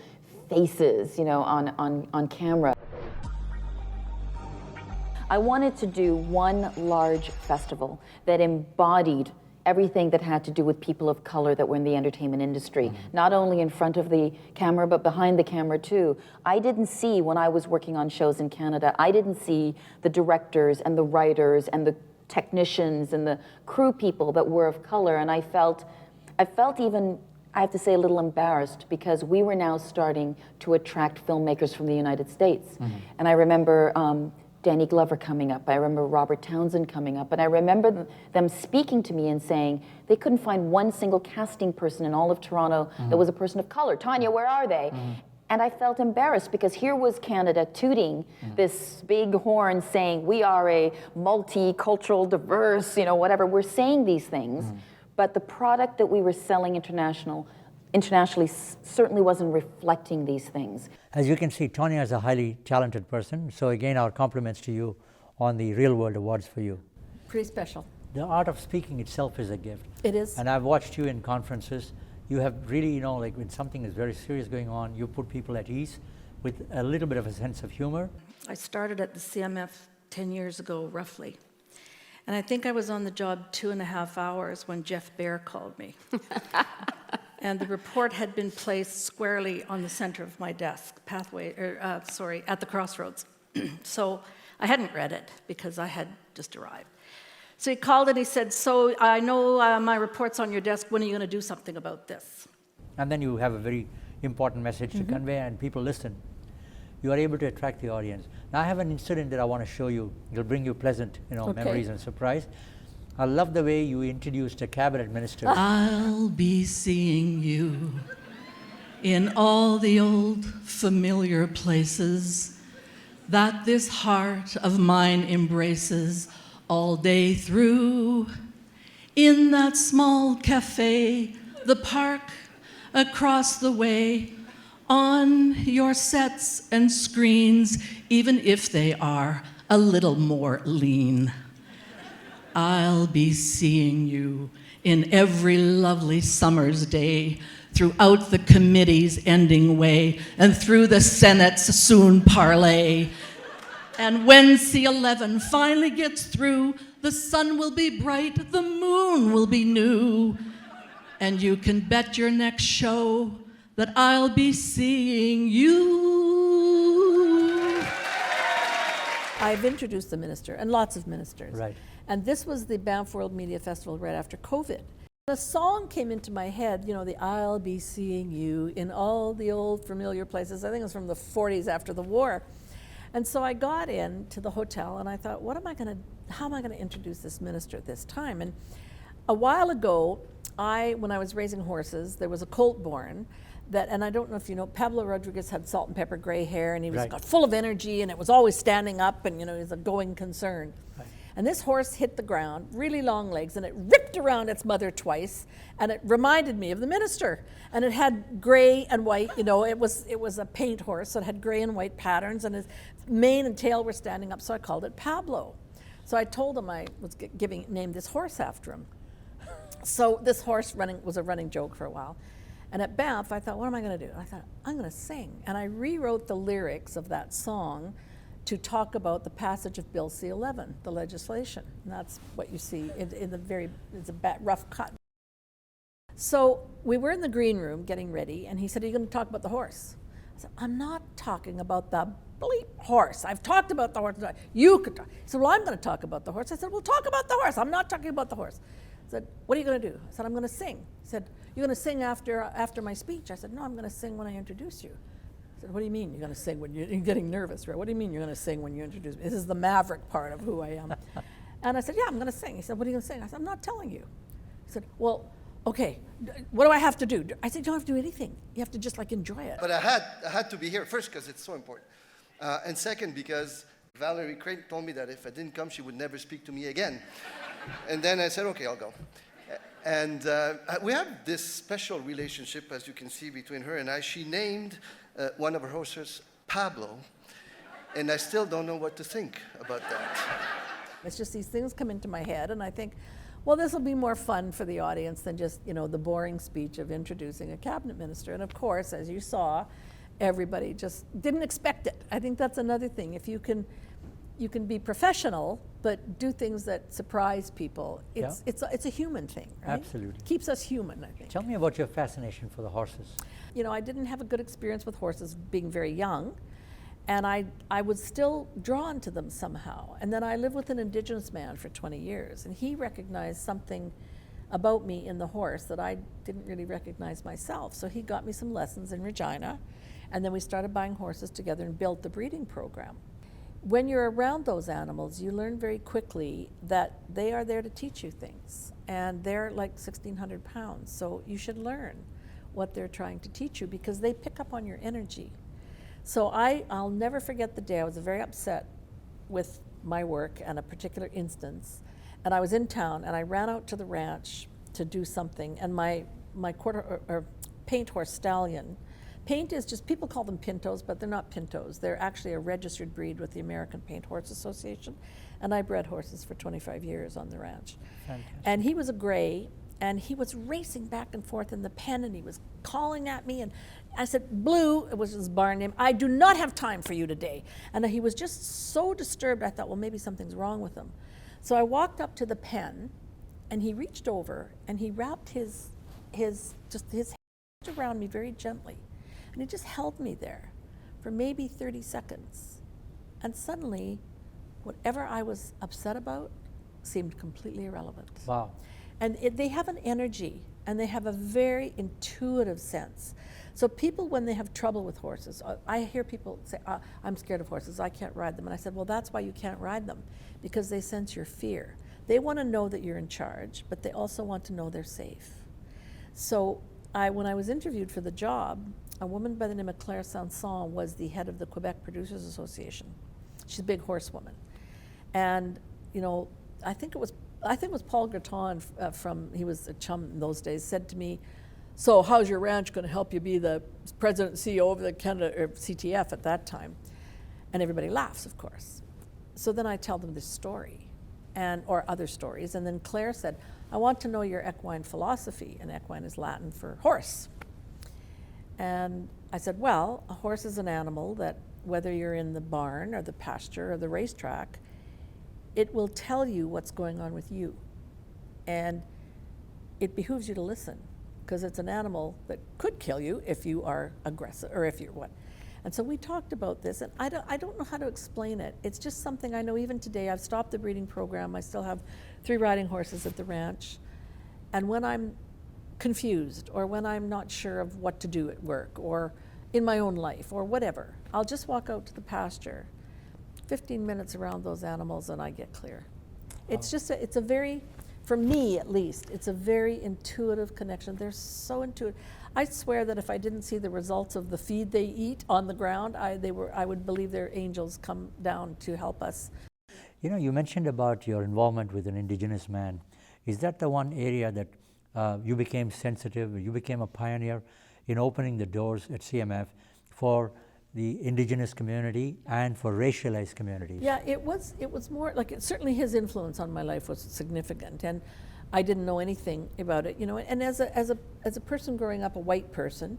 faces, on camera. I wanted to do one large festival that embodied everything that had to do with people of color that were in the entertainment industry, not only in front of the camera, but behind the camera too. I didn't see, when I was working on shows in Canada, I didn't see the directors and the writers and the technicians and the crew people that were of color, and I felt even, I have to say, a little embarrassed, because we were now starting to attract filmmakers from the United States. And I remember Danny Glover coming up, I remember Robert Townsend coming up, and I remember them speaking to me and saying they couldn't find one single casting person in all of Toronto that was a person of color. Tanya, where are they? And I felt embarrassed, because here was Canada tooting this big horn saying we are a multicultural, diverse, you know, whatever. We're saying these things, but the product that we were selling internationally certainly wasn't reflecting these things. As you can see, Tanya is a highly talented person. So again, our compliments to you on the Real World Awards for you. Pretty special. The art of speaking itself is a gift. It is. And I've watched you in conferences. You have really, you know, like when something is very serious going on, you put people at ease with a little bit of a sense of humor. I started at the CMF 10 years ago, roughly. And I think I was on the job 2.5 hours when Jeff Bear called me. And the report had been placed squarely on the center of my desk, at the crossroads. So I hadn't read it because I had just arrived. So he called and he said, so I know my report's on your desk, when are you going to do something about this? And then you have a very important message to convey, and people listen. You are able to attract the audience. Now I have an incident that I want to show you. It'll bring you pleasant, memories and surprise. I love the way you introduced a cabinet minister. I'll be seeing you in all the old familiar places that this heart of mine embraces all day through. In that small cafe, the park across the way, on your sets and screens, even if they are a little more lean. I'll be seeing you in every lovely summer's day, throughout the committee's ending way, and through the Senate's soon parley. And when C11 finally gets through, the sun will be bright, the moon will be new, and you can bet your next show that I'll be seeing you. I've introduced the minister, and lots of ministers. Right. And this was the Banff World Media Festival right after COVID. A song came into my head, you know, the I'll be seeing you in all the old familiar places. I think it was from the 40s after the war. And so I got into the hotel and I thought, how am I gonna introduce this minister at this time? And a while ago, when I was raising horses, there was a colt born and I don't know if you know, Pablo Rodriguez had salt and pepper gray hair, and he was got full of energy, and it was always standing up, and he was a going concern. Right. And this horse hit the ground, really long legs, and it ripped around its mother twice, and it reminded me of the minister. And it had gray and white, it was a paint horse, so it had gray and white patterns, and his mane and tail were standing up, so I called it Pablo. So I told him I was named this horse after him. So this horse was a running joke for a while. And at Banff, I thought, what am I going to do? I thought, I'm going to sing. And I rewrote the lyrics of that song to talk about the passage of Bill C-11, the legislation. And that's what you see in the it's a rough cut. So we were in the green room getting ready, and he said, are you going to talk about the horse? I said, I'm not talking about the bleep horse. I've talked about the horse. You could talk. He said, well, I'm going to talk about the horse. I said, well, talk about the horse. I'm not talking about the horse. I said, what are you going to do? I said, I'm going to sing. He said, you're going to sing after my speech? I said, no, I'm going to sing when I introduce you. I said, what do you mean you're going to sing when you're getting nervous, right? What do you mean you're going to sing when you introduce me? This is the maverick part of who I am. And I said, yeah, I'm going to sing. He said, what are you going to sing? I said, I'm not telling you. He said, well, okay, what do I have to do? I said, you don't have to do anything. You have to just enjoy it. But I had to be here first because it's so important. And second, because Valerie Creighton told me that if I didn't come, she would never speak to me again. And then I said, okay, I'll go. And we have this special relationship, as you can see, between her and I. She named one of her horses Pablo, and I still don't know what to think about that. It's just these things come into my head, and I think, well, this will be more fun for the audience than just, the boring speech of introducing a cabinet minister. And of course, as you saw, everybody just didn't expect it. I think that's another thing. If you can you can be professional, but do things that surprise people. It's a human thing, right? Absolutely. Keeps us human, I think. Tell me about your fascination for the horses. You know, I didn't have a good experience with horses being very young, and I was still drawn to them somehow. And then I lived with an Indigenous man for 20 years, and he recognized something about me in the horse that I didn't really recognize myself. So he got me some lessons in Regina, and then we started buying horses together and built the breeding program. When you're around those animals, you learn very quickly that they are there to teach you things, and they're like 1,600 pounds, so you should learn what they're trying to teach you because they pick up on your energy. So I'll never forget the day I was very upset with my work and a particular instance, and I was in town and I ran out to the ranch to do something, and my paint horse stallion. Paint is just, people call them pintos, but they're not pintos. They're actually a registered breed with the American Paint Horse Association, and I bred horses for 25 years on the ranch. Fantastic. And he was a gray, and he was racing back and forth in the pen, and he was calling at me, and I said, Blue, it was his barn name, I do not have time for you today. And he was just so disturbed, I thought, well, maybe something's wrong with him. So I walked up to the pen, and he reached over, and he wrapped his hands around me very gently. And he just held me there for maybe 30 seconds. And suddenly, whatever I was upset about seemed completely irrelevant. Wow. And they have an energy, and they have a very intuitive sense. So people, when they have trouble with horses, I hear people say, I'm scared of horses, I can't ride them. And I said, well, that's why you can't ride them, because they sense your fear. They want to know that you're in charge, but they also want to know they're safe. So when I was interviewed for the job, a woman by the name of Claire Sanson was the head of the Quebec Producers Association. She's a big horsewoman. And, you know, I think it was Paul Graton he was a chum in those days, said to me, so how's your ranch going to help you be the president and CEO of the Canada, or CTF at that time? And everybody laughs, of course. So then I tell them this story, or other stories, and then Claire said, I want to know your equine philosophy, and equine is Latin for horse. And I said, well, a horse is an animal that, whether you're in the barn or the pasture or the racetrack, it will tell you what's going on with you. And it behooves you to listen, because it's an animal that could kill you if you are aggressive, or if you're what. And so we talked about this, and I don't know how to explain it. It's just something I know even today. I've stopped the breeding program. I still have 3 riding horses at the ranch. And when I'm confused, or when I'm not sure of what to do at work, or in my own life, or whatever, I'll just walk out to the pasture, 15 minutes around those animals, and I get clear. It's just, it's a very, for me at least, it's a very intuitive connection. They're so intuitive. I swear that if I didn't see the results of the feed they eat on the ground, I would believe they're angels come down to help us. You know, you mentioned about your involvement with an Indigenous man. Is that the one area that you became sensitive, you became a pioneer in opening the doors at CMF for the Indigenous community and for racialized communities? Yeah, it was more like, certainly his influence on my life was significant, and I didn't know anything about it, you know. And as a person growing up, a white person,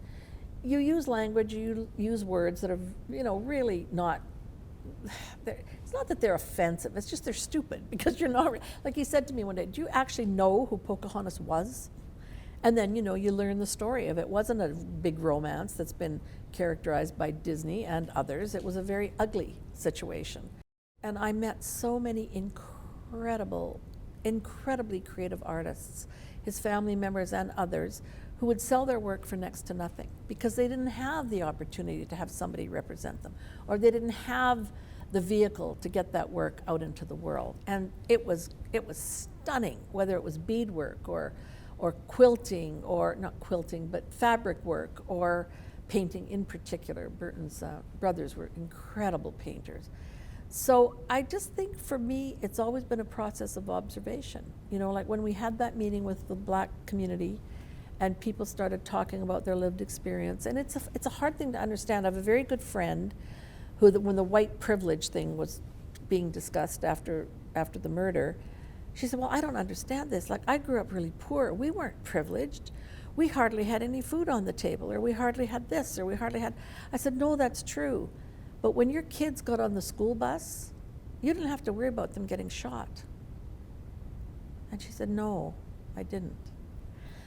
you use language, you use words that are, you know, really not. It's not that they're offensive, it's just they're stupid, because you're not, like he said to me one day, do you actually know who Pocahontas was? And then, you know, you learn the story of it. It wasn't a big romance that's been characterized by Disney and others. It was a very ugly situation. And I met so many incredibly creative artists, his family members and others, who would sell their work for next to nothing because they didn't have the opportunity to have somebody represent them, or they didn't have the vehicle to get that work out into the world. And it was stunning, whether it was beadwork or quilting, or not quilting, but fabric work, or painting in particular. Burton's brothers were incredible painters. So I just think for me, it's always been a process of observation. You know, like when we had that meeting with the Black community and people started talking about their lived experience, and it's a hard thing to understand. I have a very good friend who, when the white privilege thing was being discussed after the murder, she said, well, I don't understand this. Like, I grew up really poor. We weren't privileged. We hardly had any food on the table, or we hardly had this, or we hardly had. I said, no, that's true. But when your kids got on the school bus you didn't have to worry about them getting shot. And she said, no, I didn't.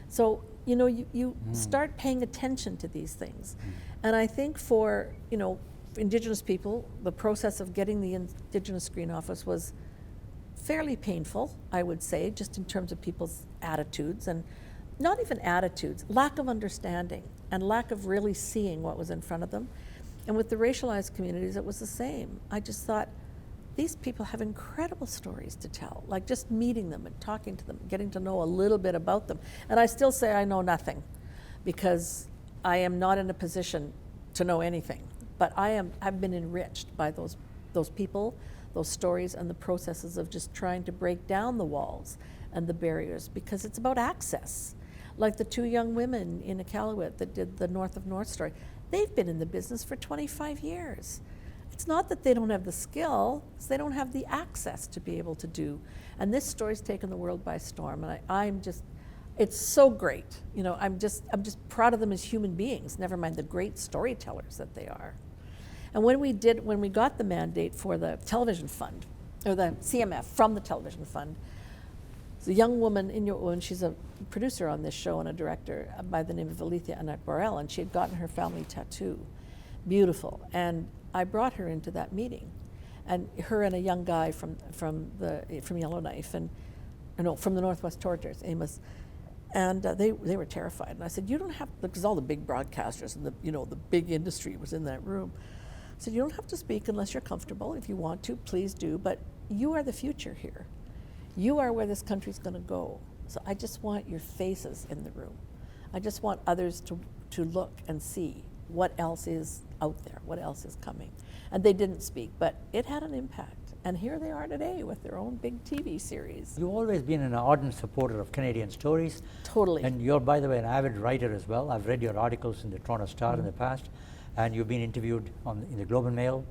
So, you know, you start paying attention to these things. And I think for, you know, Indigenous people, the process of getting the Indigenous Screen Office was fairly painful, I would say, just in terms of people's attitudes, and not even attitudes, lack of understanding and lack of really seeing what was in front of them. And with the racialized communities, it was the same. I just thought, these people have incredible stories to tell, like just meeting them and talking to them, getting to know a little bit about them. And I still say I know nothing, because I am not in a position to know anything. But I've been enriched by those people, those stories, and the processes of just trying to break down the walls and the barriers, because it's about access. Like the two young women in Iqaluit that did the North of North story, they've been in the business for 25 years. It's not that they don't have the skill, it's they don't have the access to be able to do. And this story's taken the world by storm, and I'm just, it's so great. You know, I'm just proud of them as human beings, never mind the great storytellers that they are. And when we got the mandate for the television fund, or the CMF from the television fund, the young woman in your, she's a producer on this show and a director by the name of Alethea Anak-Borel, and she had gotten her family tattoo. Beautiful. And I brought her into that meeting, and her and a young guy from Yellowknife, and no, from the Northwest Tortures, Amos, and they were terrified. And I said, you don't have, because all the big broadcasters and the big industry was in that room. I said, you don't have to speak unless you're comfortable. If you want to, please do. But you are the future here. You are where this country's going to go. So I just want your faces in the room. I just want others to look and see what else is out there, what else is coming. And they didn't speak, but it had an impact. And here they are today with their own big TV series. You've always been an ardent supporter of Canadian stories. Totally. And you're, by the way, an avid writer as well. I've read your articles in the Toronto Star in the past, and you've been interviewed in the Globe and Mail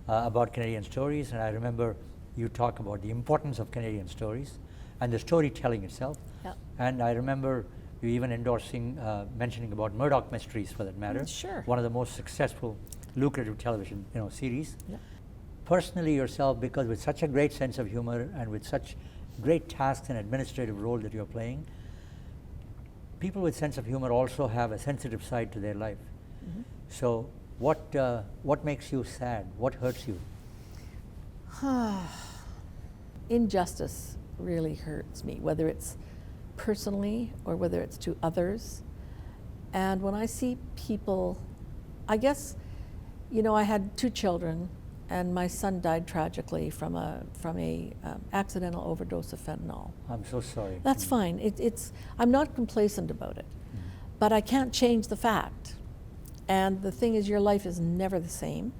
about Canadian stories. And I remember you talk about the importance of Canadian stories and the storytelling itself. Yep. And I remember you even endorsing, mentioning about Murdoch Mysteries, for that matter. Sure. One of the most successful, lucrative television series. Yep. Personally yourself, because with such a great sense of humor and with such great tasks and administrative role that you're playing, people with sense of humor also have a sensitive side to their life. Mm-hmm. So what makes you sad? What hurts you? Injustice really hurts me, whether it's personally or whether it's to others. And when I see people, I guess, I had 2 children, and my son died tragically from a accidental overdose of fentanyl. I'm so sorry. That's fine. I'm not complacent about it, but I can't change the fact. And the thing is, your life is never the same.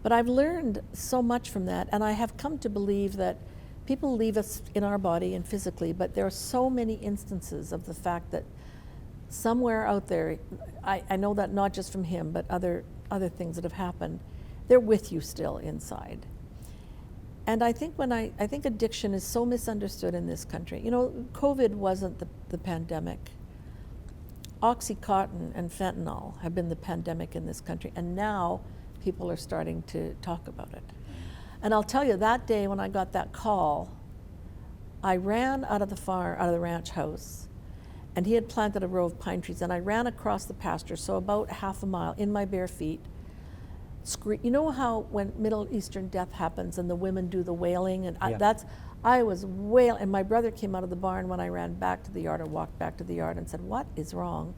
But I've learned so much from that, and I have come to believe that people leave us in our body and physically, but there are so many instances of the fact that somewhere out there, I know that not just from him, but other things that have happened, they're with you still inside. And I think I think addiction is so misunderstood in this country. COVID wasn't the pandemic. Oxycontin and fentanyl have been the pandemic in this country, and now people are starting to talk about it. And I'll tell you, that day when I got that call, I ran out of the ranch house, and he had planted a row of pine trees, and I ran across the pasture, so about half a mile, in my bare feet. You know how when Middle Eastern death happens and the women do the wailing, and I was wailing, and my brother came out of the barn when I ran back to the yard, or walked back to the yard, and said, "What is wrong?"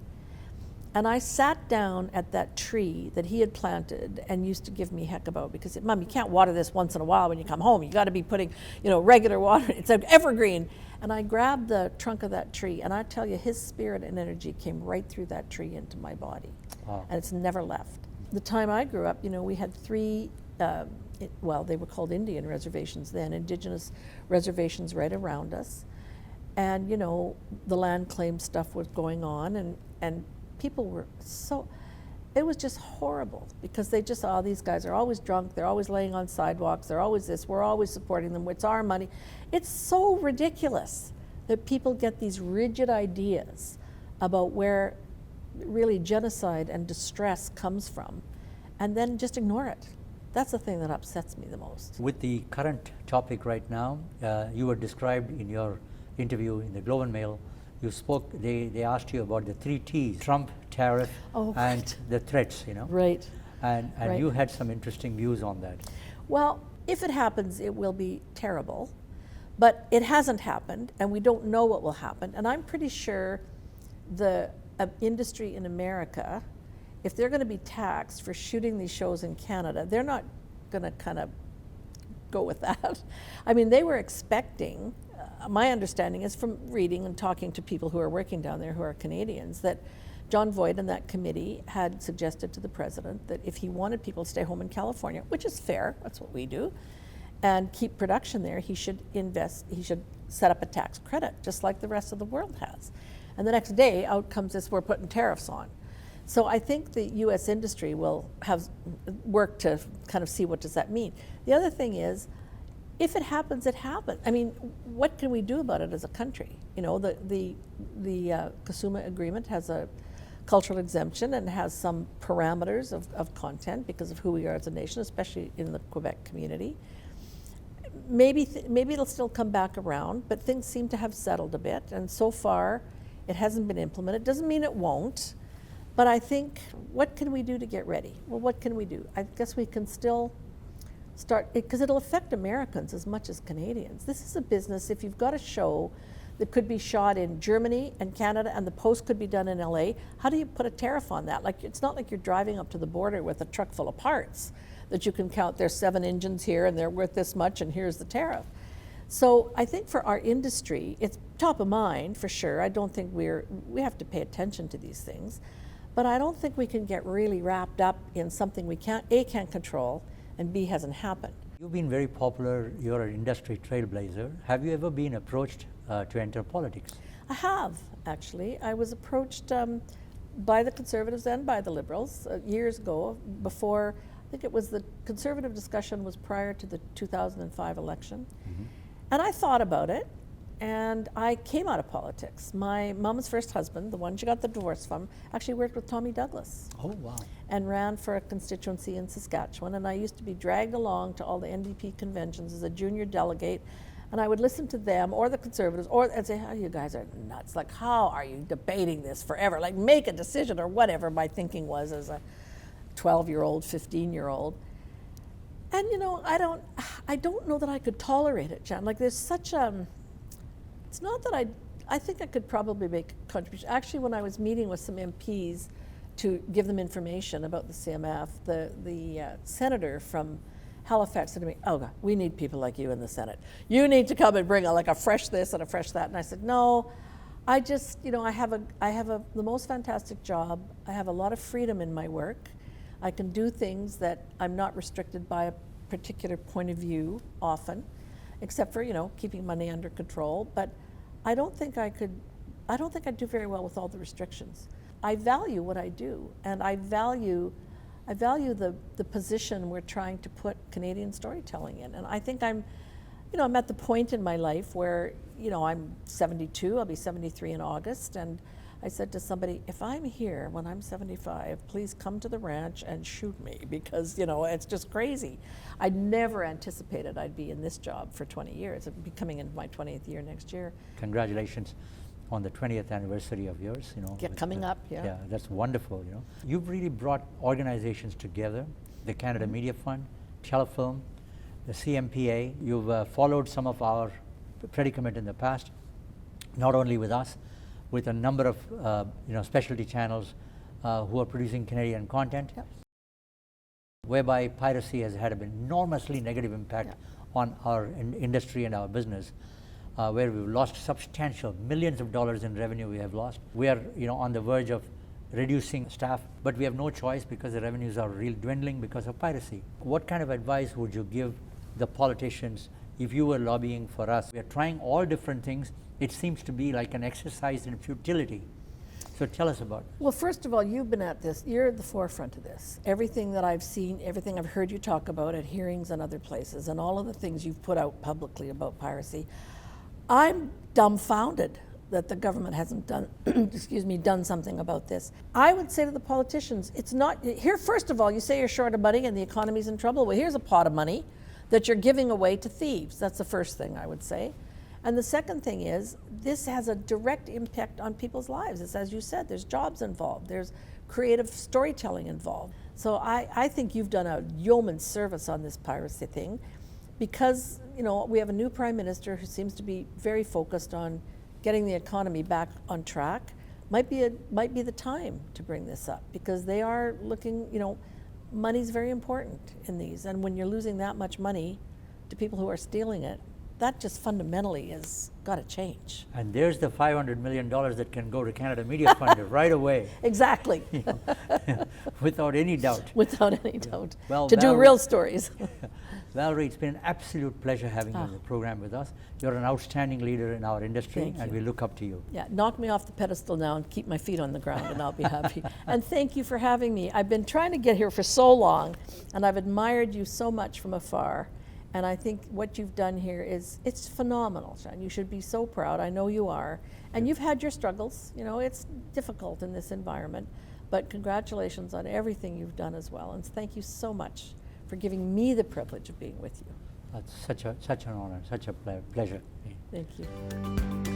And I sat down at that tree that he had planted and used to give me heck about, because, Mom, you can't water this once in a while when you come home. You got to be putting, regular water. It's an evergreen. And I grabbed the trunk of that tree, and I tell you, his spirit and energy came right through that tree into my body. Wow. And it's never left. The time I grew up, we had 3, they were called Indian reservations then, Indigenous reservations right around us. And, the land claim stuff was going on, and people were it was just horrible, because they just, these guys are always drunk, they're always laying on sidewalks, they're always this, we're always supporting them, it's our money. It's so ridiculous that people get these rigid ideas about where really genocide and distress comes from, and then just ignore it. That's the thing that upsets me the most. With the current topic right now, you were described in your interview in the Globe and Mail. You spoke, they asked you about the 3 T's, Trump, tariff, and right. the threats, you know. Right. And Right. you had some interesting views on that. Well, if it happens, it will be terrible. But it hasn't happened, and we don't know what will happen. And I'm pretty sure the industry in America, if they're going to be taxed for shooting these shows in Canada, they're not going to kind of go with that. I mean, they were expecting, my understanding is from reading and talking to people who are working down there who are Canadians, that John Voight and that committee had suggested to the president that if he wanted people to stay home in California, which is fair, that's what we do, and keep production there, he should set up a tax credit, just like the rest of the world has. And the next day, out comes this, we're putting tariffs on. So I think the U.S. industry will have work to kind of see what does that mean. The other thing is, if it happens, it happens. I mean, what can we do about it as a country? You know, the Kasuma Agreement has a cultural exemption and has some parameters of content because of who we are as a nation, especially in the Quebec community. Maybe it'll still come back around, but things seem to have settled a bit, and so far it hasn't been implemented. Doesn't mean it won't, but I think, what can we do to get ready? Well, what can we do? I guess we can still start, because it'll affect Americans as much as Canadians. This is a business, if you've got a show that could be shot in Germany and Canada and the post could be done in LA, how do you put a tariff on that? Like, it's not like you're driving up to the border with a truck full of parts that you can count, there's 7 engines here and they're worth this much and here's the tariff. So I think for our industry, it's top of mind for sure. I don't think we have to pay attention to these things, but I don't think we can get really wrapped up in something we can't control, and B, hasn't happened. You've been very popular, you're an industry trailblazer. Have you ever been approached to enter politics? I have, actually. I was approached by the Conservatives and by the Liberals years ago, before, I think it was the Conservative discussion was prior to the 2005 election. Mm-hmm. And I thought about it, and I came out of politics. My mom's first husband, the one she got the divorce from, actually worked with Tommy Douglas. Oh, wow. And ran for a constituency in Saskatchewan, and I used to be dragged along to all the NDP conventions as a junior delegate, and I would listen to them or the Conservatives and say, oh, you guys are nuts. Like, how are you debating this forever? Like, make a decision or whatever my thinking was as a 12-year-old, 15-year-old. And you know, I don't know that I could tolerate it, Jan. Like, there's such it's not that I think I could probably make a contribution. Actually, when I was meeting with some MPs to give them information about the CMF, the senator from Halifax said to me, oh God, we need people like you in the Senate. You need to come and bring a fresh this and a fresh that. And I said, no, I just, you know, I have the most fantastic job. I have a lot of freedom in my work. I can do things that I'm not restricted by a particular point of view often, except for, you know, keeping money under control. But I don't think I'd do very well with all the restrictions. I value what I do, and I value the position we're trying to put Canadian storytelling in. And I think I'm at the point in my life where, you know, I'm 72, I'll be 73 in August, and I said to somebody, if I'm here when I'm 75, please come to the ranch and shoot me, because, you know, it's just crazy. I never anticipated I'd be in this job for 20 years. I'd be coming into my 20th year next year. Congratulations on the 20th anniversary of yours, you know. Yeah, coming up, yeah. Yeah, that's wonderful, you know. You've really brought organizations together, the Canada Media Fund, Telefilm, the CMPA. You've followed some of our predicament in the past, not only with us, with a number of specialty channels who are producing Canadian content, yep, whereby piracy has had an enormously negative impact, yep, on our industry and our business, where we've lost substantial millions of dollars in revenue we have lost. We are, you know, on the verge of reducing staff, but we have no choice because the revenues are really dwindling because of piracy. What kind of advice would you give the politicians if you were lobbying for us? We are trying all different things. It seems to be like an exercise in futility. So tell us about it. Well, first of all, you've been at this. You're at the forefront of this. Everything that I've seen, everything I've heard you talk about at hearings and other places, and all of the things you've put out publicly about piracy, I'm dumbfounded that the government hasn't done, excuse me, done something about this. I would say to the politicians, it's not, here, first of all, you say you're short of money and the economy's in trouble. Well, here's a pot of money that you're giving away to thieves. That's the first thing I would say. And the second thing is, this has a direct impact on people's lives. It's, as you said, there's jobs involved, there's creative storytelling involved. So I think you've done a yeoman's service on this piracy thing, because, you know, we have a new Prime Minister who seems to be very focused on getting the economy back on track. Might be the time to bring this up, because they are looking, you know, money's very important in these, and when you're losing that much money to people who are stealing it, that just fundamentally has got to change. And there's the $500 million that can go to Canada Media Fund right away. Exactly. You know, without any doubt. Without any doubt. Well, to do real stories. Valerie, it's been an absolute pleasure having you on the program with us. You're an outstanding leader in our industry, Thank and you. we look up to you. Yeah, knock me off the pedestal now and keep my feet on the ground, and I'll be happy. And thank you for having me. I've been trying to get here for so long, and I've admired you so much from afar. And I think what you've done here it's phenomenal, Sean. You should be so proud. I know you are. And you've had your struggles. You know, it's difficult in this environment. But congratulations on everything you've done as well. And thank you so much for giving me the privilege of being with you. That's such an honor, such a pleasure. Thank you.